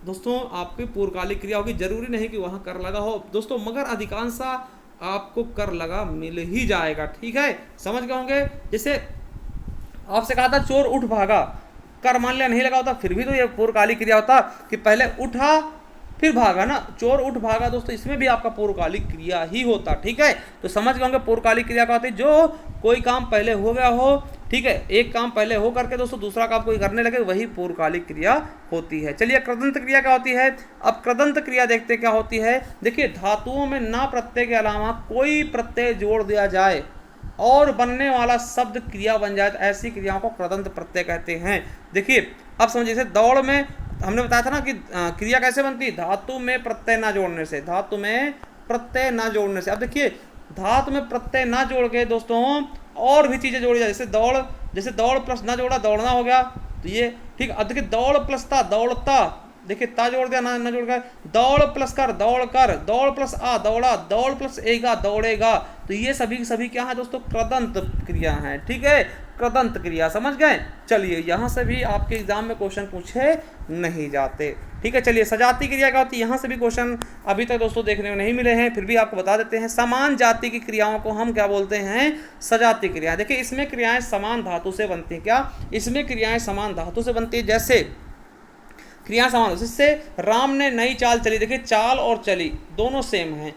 दोस्तों आपकी पूर्वकालिक क्रिया होगी। जरूरी नहीं कि वहाँ कर लगा हो दोस्तों, मगर अधिकांश आपको कर लगा मिल ही जाएगा। ठीक है, समझ गए होंगे। जैसे आपसे कहा था चोर उठ भागा, कर मान लिया नहीं लगा होता, फिर भी तो ये पूर्वकालिक क्रिया होता कि पहले उठा फिर भागा ना। चोर उठ भागा दोस्तों, इसमें भी आपका पूर्वकालिक क्रिया ही होता। ठीक है, तो समझ गए होंगे पूर्वकालिक क्रिया का होती है जो कोई काम पहले हो गया हो, ठीक है, एक काम पहले हो करके दोस्तों दूसरा काम कोई करने लगे, वही पूर्वकालिक क्रिया होती है। चलिए कृदंत क्रिया क्या होती है। अब कृदंत क्रिया देखते क्या होती है। देखिए धातुओं में ना प्रत्यय के अलावा कोई प्रत्यय जोड़ दिया जाए और बनने वाला शब्द क्रिया बन जाए, तो ऐसी क्रियाओं को कृदंत प्रत्यय कहते हैं। देखिए अब समझिए, जैसे दौड़ में हमने बताया था ना कि क्रिया कैसे बनती है, धातु में प्रत्यय ना जोड़ने से, धातु में प्रत्यय ना जोड़ने से। अब देखिए धातु में प्रत्यय ना जोड़ के दोस्तों और भी चीजें जोड़ी जाए, जैसे दौड़ प्लस ना जोड़ा दौड़ना हो गया, तो ये ठीक। अब देखिए दौड़ प्लस था दौड़ता, देखिए ता जोड़ दिया ना जोड़ गया, दौड़ प्लस कर दौड़ कर, दौड़ प्लस आ दौड़ा, दौड़ प्लस एगा दौड़ेगा। तो ये सभी क्या है दोस्तों, कृदंत क्रिया है। ठीक है, कृदंत क्रिया, समझ गए। चलिए यहाँ से भी आपके एग्जाम में क्वेश्चन पूछे नहीं जाते। ठीक है, चलिए सजाती क्रिया क्या होती है, यहाँ से भी क्वेश्चन अभी तक दोस्तों देखने को नहीं मिले हैं, फिर भी आपको बता देते हैं। समान जाति की क्रियाओं को हम क्या बोलते हैं, सजाती क्रिया। देखिए इसमें क्रियाएं समान धातु से बनती हैं। क्या इसमें क्रियाएं समान धातु से बनती है। जैसे क्रिया समान, जिससे राम ने नई चाल चली, देखिए चाल और चली दोनों सेम हैं।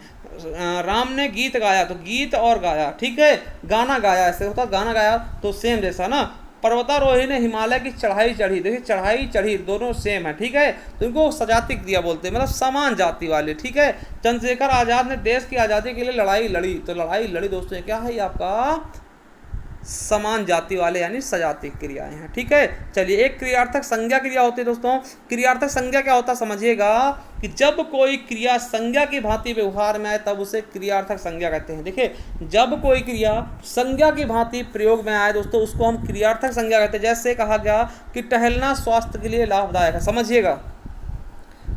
राम ने गीत गाया, तो गीत और गाया, ठीक है, गाना गाया ऐसे होता, गाना गाया तो सेम जैसा ना। पर्वतारोही ने हिमालय की चढ़ाई चढ़ी, देखिए चढ़ाई चढ़ी दोनों सेम है। ठीक है, तो इनको सजाती क्रिया बोलते हैं, मतलब समान जाति वाले। ठीक है, चंद्रशेखर आजाद ने देश की आज़ादी के लिए लड़ाई लड़ी, तो लड़ाई लड़ी दोस्तों ये क्या है, ये आपका समान जाति वाले यानी सजाती क्रियाएं हैं। ठीक है, चलिए एक क्रियार्थक संज्ञा क्रिया होती है दोस्तों। क्रियार्थक संज्ञा क्या होता है समझिएगा, कि जब कोई क्रिया संज्ञा की भांति व्यवहार में आए तब उसे क्रियार्थक संज्ञा कहते हैं। देखिए जब कोई क्रिया संज्ञा की भांति प्रयोग में आए दोस्तों, उसको हम क्रियार्थक संज्ञा कहते हैं। जैसे कहा गया कि टहलना स्वास्थ्य के लिए लाभदायक है, समझिएगा,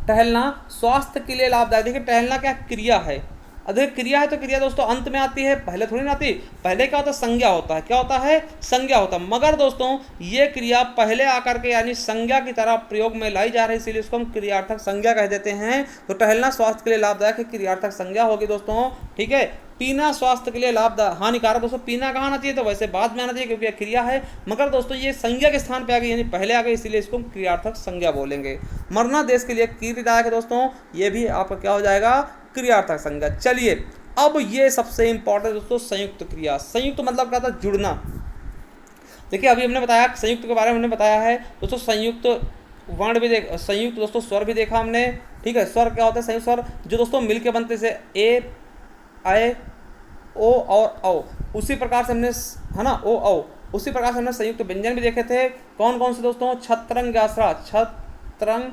टहलना स्वास्थ्य के लिए लाभदायक। देखिए टहलना क्या क्रिया है, अधिक क्रिया है, तो क्रिया दोस्तों अंत में आती है, पहले थोड़ी ना आती। पहले क्या होता है, संज्ञा होता है। क्या होता है, संज्ञा होता है। मगर दोस्तों ये क्रिया पहले आकर के यानी संज्ञा की तरह प्रयोग में लाई जा रही है, इसीलिए इसको हम क्रियार्थक संज्ञा कह देते हैं। तो टहलना स्वास्थ्य के लिए लाभदायक है, क्रियार्थक संज्ञा होगी दोस्तों। ठीक है, पीना स्वास्थ्य के लिए लाभदायक हानिकारक, दोस्तों पीना कहाँ आना चाहिए, तो वैसे बाद में आना चाहिए क्योंकि क्रिया है। मगर दोस्तों ये संज्ञा के स्थान पे आ गई यानी पहले आ गई, इसीलिए इसको हम क्रियार्थक संज्ञा बोलेंगे। मरना देश के लिए कीर्तिदायक है दोस्तों, ये भी आपका क्या हो जाएगा, क्रियार्थक संज्ञा। चलिए अब ये सबसे इंपॉर्टेंट दोस्तों संयुक्त क्रिया। संयुक्त मतलब क्या था, जुड़ना। देखिए अभी हमने बताया संयुक्त के बारे में, हमने बताया है दोस्तों संयुक्त वर्ण भी संयुक्त दोस्तों स्वर भी देखा हमने। ठीक है, स्वर क्या होता है, संयुक्त स्वर जो दोस्तों मिलके बनते से ए आए ओ और औ, उसी प्रकार से हमने है ना ओ औ, उसी प्रकार से हमने संयुक्त व्यंजन भी देखे थे। कौन कौन से दोस्तों, छत्रंग ज्ञास्रा, छत्रंग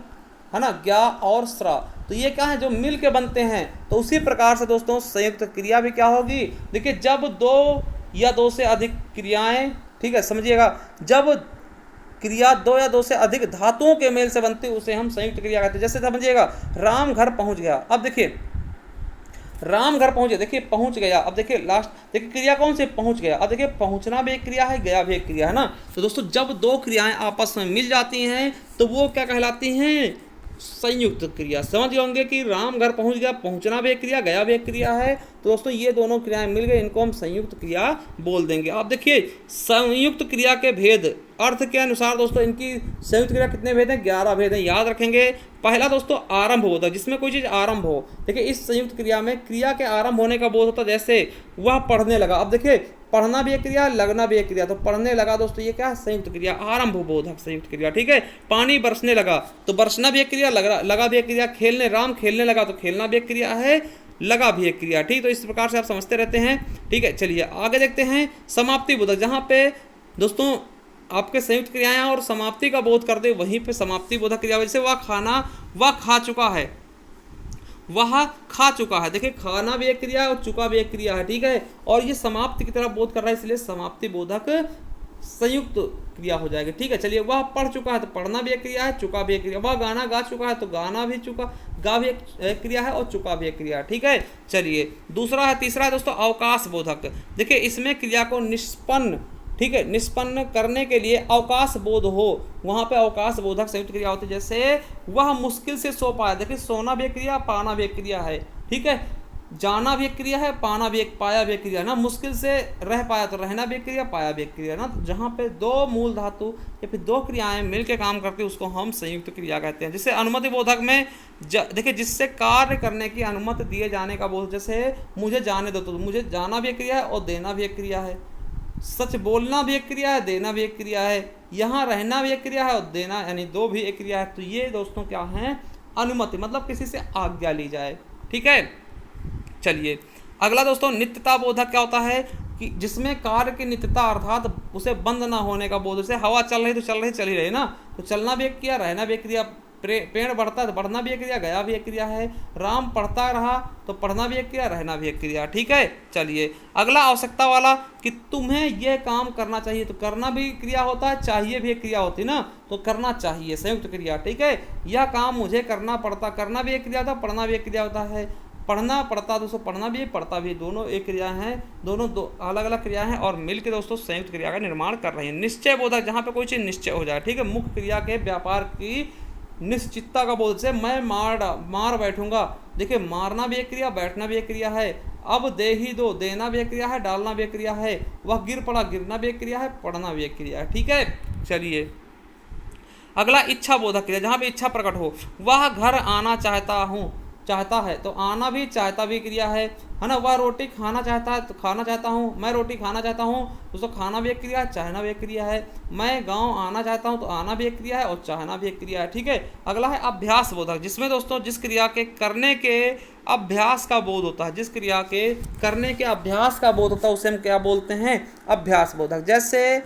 है ना, ज्ञा और स्रा, तो ये क्या है जो मिल के बनते हैं। तो उसी प्रकार से दोस्तों संयुक्त क्रिया भी क्या होगी, देखिए जब दो या दो से अधिक क्रियाएं, ठीक है समझिएगा, जब क्रिया दो या दो से अधिक धातुओं के मेल से बनती उसे हम संयुक्त क्रिया कहते हैं। जैसे समझिएगा राम घर पहुंच गया, अब देखिए राम घर पहुंच गया, देखिए पहुंच गया। अब देखिए लास्ट, देखिए क्रिया कौन से, पहुंच गया। अब देखिए पहुंचना भी एक क्रिया है, गया भी एक क्रिया है ना। तो दोस्तों जब दो क्रियाएं आपस में मिल जाती हैं तो वो क्या कहलाती हैं, संयुक्त क्रिया। समझ गए होंगे कि राम घर पहुंच गया, पहुंचना भी एक क्रिया, गया भी एक क्रिया है। तो दोस्तों ये दोनों क्रियाएं मिल गए, इनको हम संयुक्त क्रिया बोल देंगे। अब देखिए संयुक्त क्रिया के भेद अर्थ के अनुसार दोस्तों इनकी संयुक्त क्रिया कितने भेद हैं, 11 भेद हैं, याद रखेंगे। पहला दोस्तों आरंभ होता है, जिसमें कोई चीज़ आरंभ हो। देखिए इस संयुक्त क्रिया में क्रिया के आरंभ होने का बोध होता है, जैसे वह पढ़ने लगा। अब देखिए पढ़ना भी एक क्रिया, लगना भी एक क्रिया, तो पढ़ने लगा दोस्तों ये क्या है, संयुक्त क्रिया, आरंभ बोधक संयुक्त क्रिया। ठीक है, पानी बरसने लगा, तो बरसना भी एक क्रिया, लगा भी एक क्रिया। खेलने, राम खेलने लगा, तो खेलना भी एक क्रिया है, लगा भी एक क्रिया। ठीक, तो इस प्रकार से आप समझते रहते हैं। ठीक है, चलिए आगे देखते हैं समाप्ति बोधक, जहाँ पे दोस्तों आपके संयुक्त क्रियाएं और समाप्ति का बोध करते वहीं पे समाप्ति बोधक क्रिया, जैसे वह खाना, वह खा चुका है, वह खा चुका है। देखिए खाना भी एक क्रिया है और चुका भी एक क्रिया है, ठीक है। और ये समाप्ति की तरफ बोध कर रहा है, इसलिए समाप्ति बोधक संयुक्त क्रिया हो जाएगी, ठीक है। चलिए वह पढ़ चुका है तो पढ़ना भी एक क्रिया है, चुका भी एक क्रिया। वह गाना गा चुका है तो गाना भी गा भी एक क्रिया है और चुका भी एक क्रिया है, ठीक है। चलिए दूसरा है, तीसरा है दोस्तों अवकाश बोधक। देखिए इसमें क्रिया को निष्पन्न, ठीक है, निष्पन्न करने के लिए अवकाश बोध हो, वहां पे अवकाश बोधक संयुक्त क्रिया होती है। जैसे वह मुश्किल से सो पाया, देखिए सोना भी एक क्रिया, पाना भी एक क्रिया है, ठीक है। जाना भी एक क्रिया है, पाना भी एक, पाया भी एक क्रिया है ना। मुश्किल से रह पाया तो रहना भी एक क्रिया, पाया भी एक क्रिया है ना। तो जहाँ पे दो मूल धातु या फिर दो क्रियाएं मिलकर काम करती है उसको हम संयुक्त क्रिया कहते हैं। जैसे अनुमति बोधक में देखिए जिससे कार्य करने की अनुमति दिए जाने का बोध, जैसे मुझे जाने दो, तो मुझे जाना भी एक क्रिया है और देना भी एक क्रिया है। सच बोलना भी एक क्रिया है, देना भी एक क्रिया है। यहाँ रहना भी एक क्रिया है और देना यानी दो भी एक क्रिया है। तो ये दोस्तों क्या है, अनुमति, मतलब किसी से आज्ञा ली जाए, ठीक है। चलिए अगला दोस्तों नित्यता बोधक क्या होता है कि जिसमें कार्य की नित्यता अर्थात उसे बंद ना होने का बोध। जैसे हवा चल रही तो चल रही, चली रही ना, तो चलना भी एक क्रिया, रहना भी एक क्रिया। पेड़ बढ़ता है तो बढ़ना भी एक क्रिया, गया भी एक क्रिया है। राम पढ़ता रहा तो पढ़ना भी एक क्रिया, रहना भी एक क्रिया, ठीक है। चलिए अगला आवश्यकता वाला कि तुम्हें यह काम करना चाहिए, तो करना भी क्रिया होता है, चाहिए भी एक क्रिया होती है ना, तो करना चाहिए संयुक्त क्रिया, ठीक है। यह काम मुझे करना पड़ता, करना भी एक क्रिया होता है, पढ़ना भी एक क्रिया होता है। पढ़ना पड़ता दोस्तों, पढ़ना भी पढ़ता भी, दोनों एक क्रिया हैं, दोनों दो अलग अलग क्रिया हैं और मिलकर दोस्तों संयुक्त क्रिया का निर्माण कर रही हैं। निश्चय बोधक जहाँ पे कोई चीज़ निश्चय हो जाए, ठीक है। मुख्य क्रिया के व्यापार की निश्चितता का बोध से मैं मार बैठूंगा। देखिए मारना भी एक क्रिया, बैठना भी एक क्रिया है। अब दे ही दो, देना भी एक क्रिया है, डालना भी एक क्रिया है। वह गिर पड़ा, गिरना भी एक क्रिया है, पढ़ना भी एक क्रिया है, ठीक है। चलिए अगला इच्छा बोधक क्रिया, जहाँ पे इच्छा प्रकट हो। वह घर आना चाहता है तो आना भी चाहता भी क्रिया है ना। वह रोटी खाना चाहता है तो खाना चाहता हूँ, मैं रोटी खाना चाहता हूँ दोस्तों, खाना भी एक क्रिया है, चाहना भी एक क्रिया है। मैं गांव आना चाहता हूँ तो आना भी एक क्रिया है और चाहना भी एक क्रिया है, ठीक है। अगला है अभ्यास बोधक, जिसमें दोस्तों जिस क्रिया के करने के अभ्यास का बोध होता है, जिस क्रिया के करने के अभ्यास का बोध होता है उसे हम क्या बोलते हैं, अभ्यास बोधक। जैसे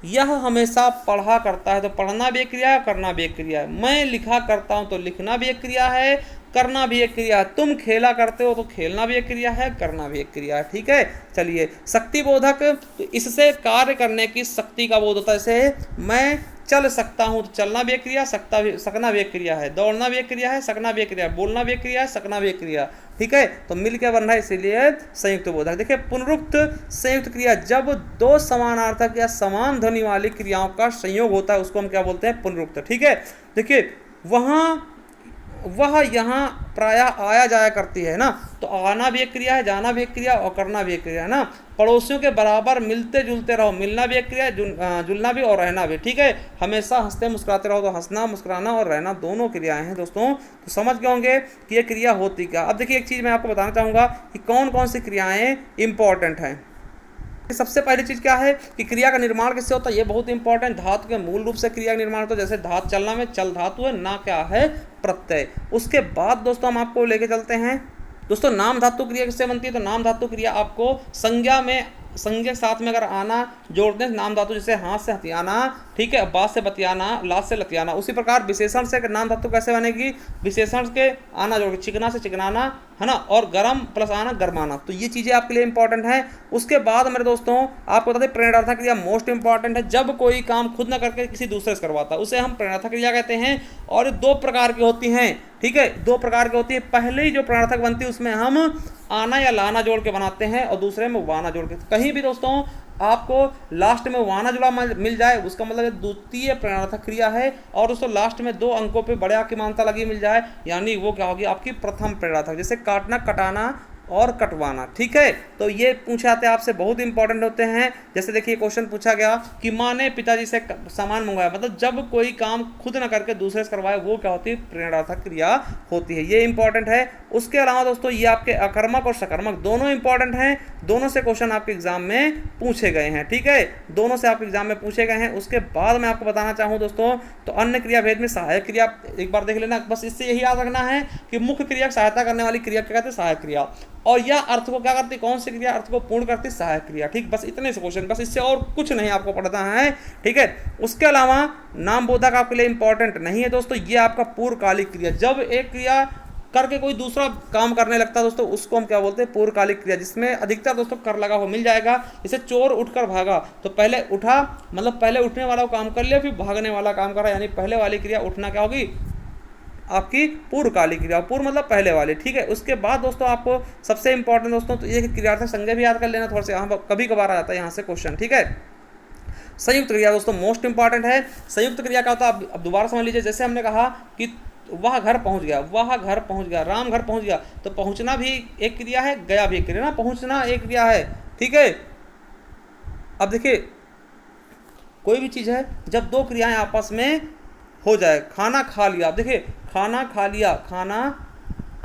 यह हमेशा पढ़ा करता है तो पढ़ना भी एक क्रिया है, करना भी एक क्रिया है। मैं लिखा करता हूँ तो लिखना भी एक क्रिया है, करना भी एक क्रिया है। तुम खेला करते हो तो खेलना भी एक क्रिया है, करना भी एक क्रिया है, ठीक है। चलिए शक्ति बोधक, तो इससे कार्य करने की शक्ति का बोध होता है। जैसे मैं चल सकता हूँ तो चलना भी एक क्रिया, सकना भी एक क्रिया है। दौड़ना भी एक क्रिया है, सकना भी एक क्रिया है। बोलना भी एक क्रिया है, सकना भी एक क्रिया, ठीक है। तो मिलकर बन रहा है, इसीलिए संयुक्त बोधक। देखिए पुनरुक्त संयुक्त क्रिया, जब दो समानार्थक या समान ध्वनि वाली क्रियाओं का संयोग होता है उसको हम क्या बोलते हैं, पुनरुक्त, ठीक है। देखिए वह यहाँ प्रायः आया जाया करती है ना, तो आना भी एक क्रिया है, जाना भी एक क्रिया और करना भी एक क्रिया है ना। पड़ोसियों के बराबर मिलते जुलते रहो, मिलना भी एक क्रिया है, जुलना भी और रहना भी, ठीक है। हमेशा हंसते मुस्कुराते रहो, तो हंसना मुस्कुराना और रहना दोनों क्रियाएं हैं दोस्तों। तो समझ गए होंगे कि ये क्रिया होती क्या। अब देखिए एक चीज़ मैं आपको बताना चाहूँगा कि कौन कौन सी क्रियाएँ इंपॉर्टेंट हैं। सबसे पहली चीज़ क्या है कि क्रिया का निर्माण किससे होता है, ये बहुत इंपॉर्टेंट। धातु के मूल रूप से क्रिया का निर्माण होता है। जैसे धातु चलना में चल धातु है, ना क्या है, प्रत्यय। उसके बाद दोस्तों हम आपको लेके चलते हैं दोस्तों नाम धातु क्रिया किससे बनती है। तो नाम धातु क्रिया आपको संज्ञा के साथ में अगर आना जोड़ते हैं नाम धातु, जैसे हाथ से हथियाना, ठीक है, बात से बतियाना, लात से लतियाना। उसी प्रकार विशेषण से नाम धातु कैसे बनेगी, विशेषण के आना जोड़ के, चिकना से चिकनाना, है ना, और गरम प्लस आना गरमाना। तो ये चीज़ें आपके लिए इंपॉर्टेंट हैं। उसके बाद मेरे दोस्तों आपको बता दें प्रेरणार्थक क्रिया मोस्ट इंपॉर्टेंट है। जब कोई काम खुद न करके किसी दूसरे से करवाता है उसे हम प्रेरणार्थक क्रिया कहते हैं। और दो प्रकार की होती हैं, ठीक है, दो प्रकार की होती है। पहले ही जो प्रेरणार्थक बनती है उसमें हम आना या लाना जोड़ के बनाते हैं और दूसरे में वाना जोड़ के। कहीं भी दोस्तों आपको लास्ट में वाना जुड़ा मिल जाए उसका मतलब द्वितीय प्रेरणार्थक क्रिया है, और उसको लास्ट में दो अंकों पे बड़े की मानता लगी मिल जाए, यानी वो क्या होगी आपकी प्रथम प्रेरणार्थक। जैसे काटना, कटाना और कटवाना, ठीक है। तो ये पूछे जाते हैं आपसे, बहुत इंपॉर्टेंट होते हैं। जैसे देखिए क्वेश्चन पूछा गया कि माँ ने पिताजी से सामान मंगवाया, मतलब जब कोई काम खुद ना करके दूसरे से करवाए वो क्या होती है, प्रेरणार्थक क्रिया होती है। ये इंपॉर्टेंट है। उसके अलावा दोस्तों ये आपके अकर्मक और सकर्मक दोनों इंपॉर्टेंट हैं। दोनों से क्वेश्चन आपके एग्जाम में पूछे गए हैं, ठीक है, दोनों से आपके एग्जाम में पूछे गए हैं। उसके बाद मैं आपको बताना चाहूँ दोस्तों, तो अन्य क्रिया भेद में सहायक क्रिया एक बार देख लेना। बस इससे यही याद रखना है कि मुख्य क्रिया की सहायता करने वाली क्रिया क्या कहते हैं, सहायक क्रिया। और यह अर्थ को क्या करती, कौन सी क्रिया अर्थ को पूर्ण करती, सहायक क्रिया, ठीक। बस इतने से क्वेश्चन, बस इससे और कुछ नहीं आपको पढ़ना है, ठीक है। उसके अलावा नाम बोधक आपके लिए इंपॉर्टेंट नहीं है दोस्तों। ये आपका पूर्वकालिक क्रिया, जब एक क्रिया करके कोई दूसरा काम करने लगता है दोस्तों, उसको हम क्या बोलते हैं, पूर्वकालिक क्रिया, जिसमें अधिकतर दोस्तों कर लगा हो मिल जाएगा। जैसे चोर उठकर भागा, तो पहले उठा मतलब पहले उठने वाला काम कर लिया, फिर भागने वाला काम करा, यानी पहले वाली क्रिया उठना क्या होगी, आपकी पूर्वकालिक क्रिया। पूर्व मतलब पहले वाले, ठीक है। उसके बाद दोस्तों आपको सबसे इंपॉर्टेंट दोस्तों तो ये क्रियार्थक संज्ञा भी याद कर लेना, थोड़ा सा यहाँ कभी कभार आ जाता है यहाँ से क्वेश्चन, ठीक है। संयुक्त क्रिया दोस्तों मोस्ट इंपॉर्टेंट है। संयुक्त क्रिया का होता है, अब दोबारा समझ लीजिए, जैसे हमने कहा कि वह घर पहुंच गया, वह घर पहुंच गया, राम घर पहुंच गया, तो पहुंचना भी एक क्रिया है, गया भी एक क्रिया ना, पहुंचना एक क्रिया है, ठीक है। अब देखिए कोई भी चीज़ है जब दो क्रियाएं आपस में हो जाए, खाना खा लिया, अब देखिए खाना खा लिया, खाना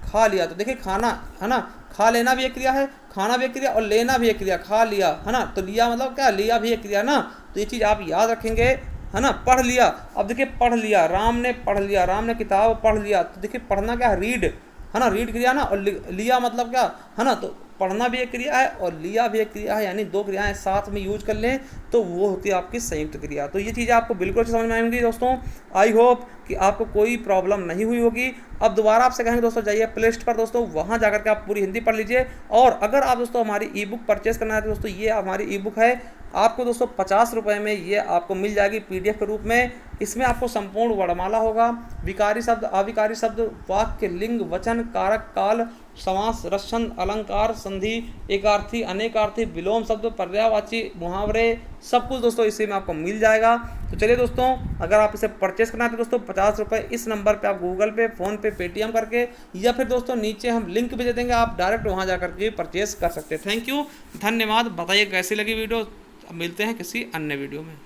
खा लिया, तो देखिए खाना है ना, खा लेना भी एक क्रिया है, खाना भी एक क्रिया और लेना भी एक क्रिया, खा लिया है ना, तो लिया मतलब क्या, लिया भी एक क्रिया ना, तो ये चीज़ आप याद रखेंगे, है ना। पढ़ लिया, अब देखिए पढ़ लिया, राम ने पढ़ लिया, राम ने किताब पढ़ लिया, तो देखिए पढ़ना क्या है, रीड, है ना, रीड क्रिया ना, और लिया मतलब क्या है ना, तो पढ़ना भी एक क्रिया है और लिया भी एक क्रिया है, यानी दो क्रियाएं साथ में यूज कर लें तो वो होती है आपकी संयुक्त क्रिया। तो ये चीज़ें आपको बिल्कुल अच्छी समझ में आएंगी दोस्तों। आई होप कि आपको कोई प्रॉब्लम नहीं हुई होगी। अब दोबारा आपसे कहेंगे दोस्तों, जाइए प्ले लिस्ट पर दोस्तों, वहाँ जाकर के आप पूरी हिंदी पढ़ लीजिए। और अगर आप दोस्तों हमारी ई बुक परचेस करना है तो दोस्तों ये हमारी ई बुक है, आपको दोस्तों 50 रुपये में ये आपको मिल जाएगी PDF के रूप में। इसमें आपको संपूर्ण वर्णमाला होगा, विकारी शब्द, अविकारी शब्द, वाक्य, लिंग, वचन, कारक, काल, समास, रसन, अलंकार, संधि, एकार्थी, अनेकार्थी, विलोम शब्द, पर्यायवाची, मुहावरे, सब कुछ दोस्तों इसी में आपको मिल जाएगा। तो चलिए दोस्तों, अगर आप इसे परचेस करना है तो दोस्तों 50 रुपये इस नंबर पे आप गूगल पे, फ़ोन पे, पेटीएम करके, या फिर दोस्तों नीचे हम लिंक भी दे देंगे, आप डायरेक्ट वहाँ जा करके परचेस कर सकते हैं। थैंक यू, धन्यवाद। बताइए कैसी लगी वीडियो, मिलते हैं किसी अन्य वीडियो में।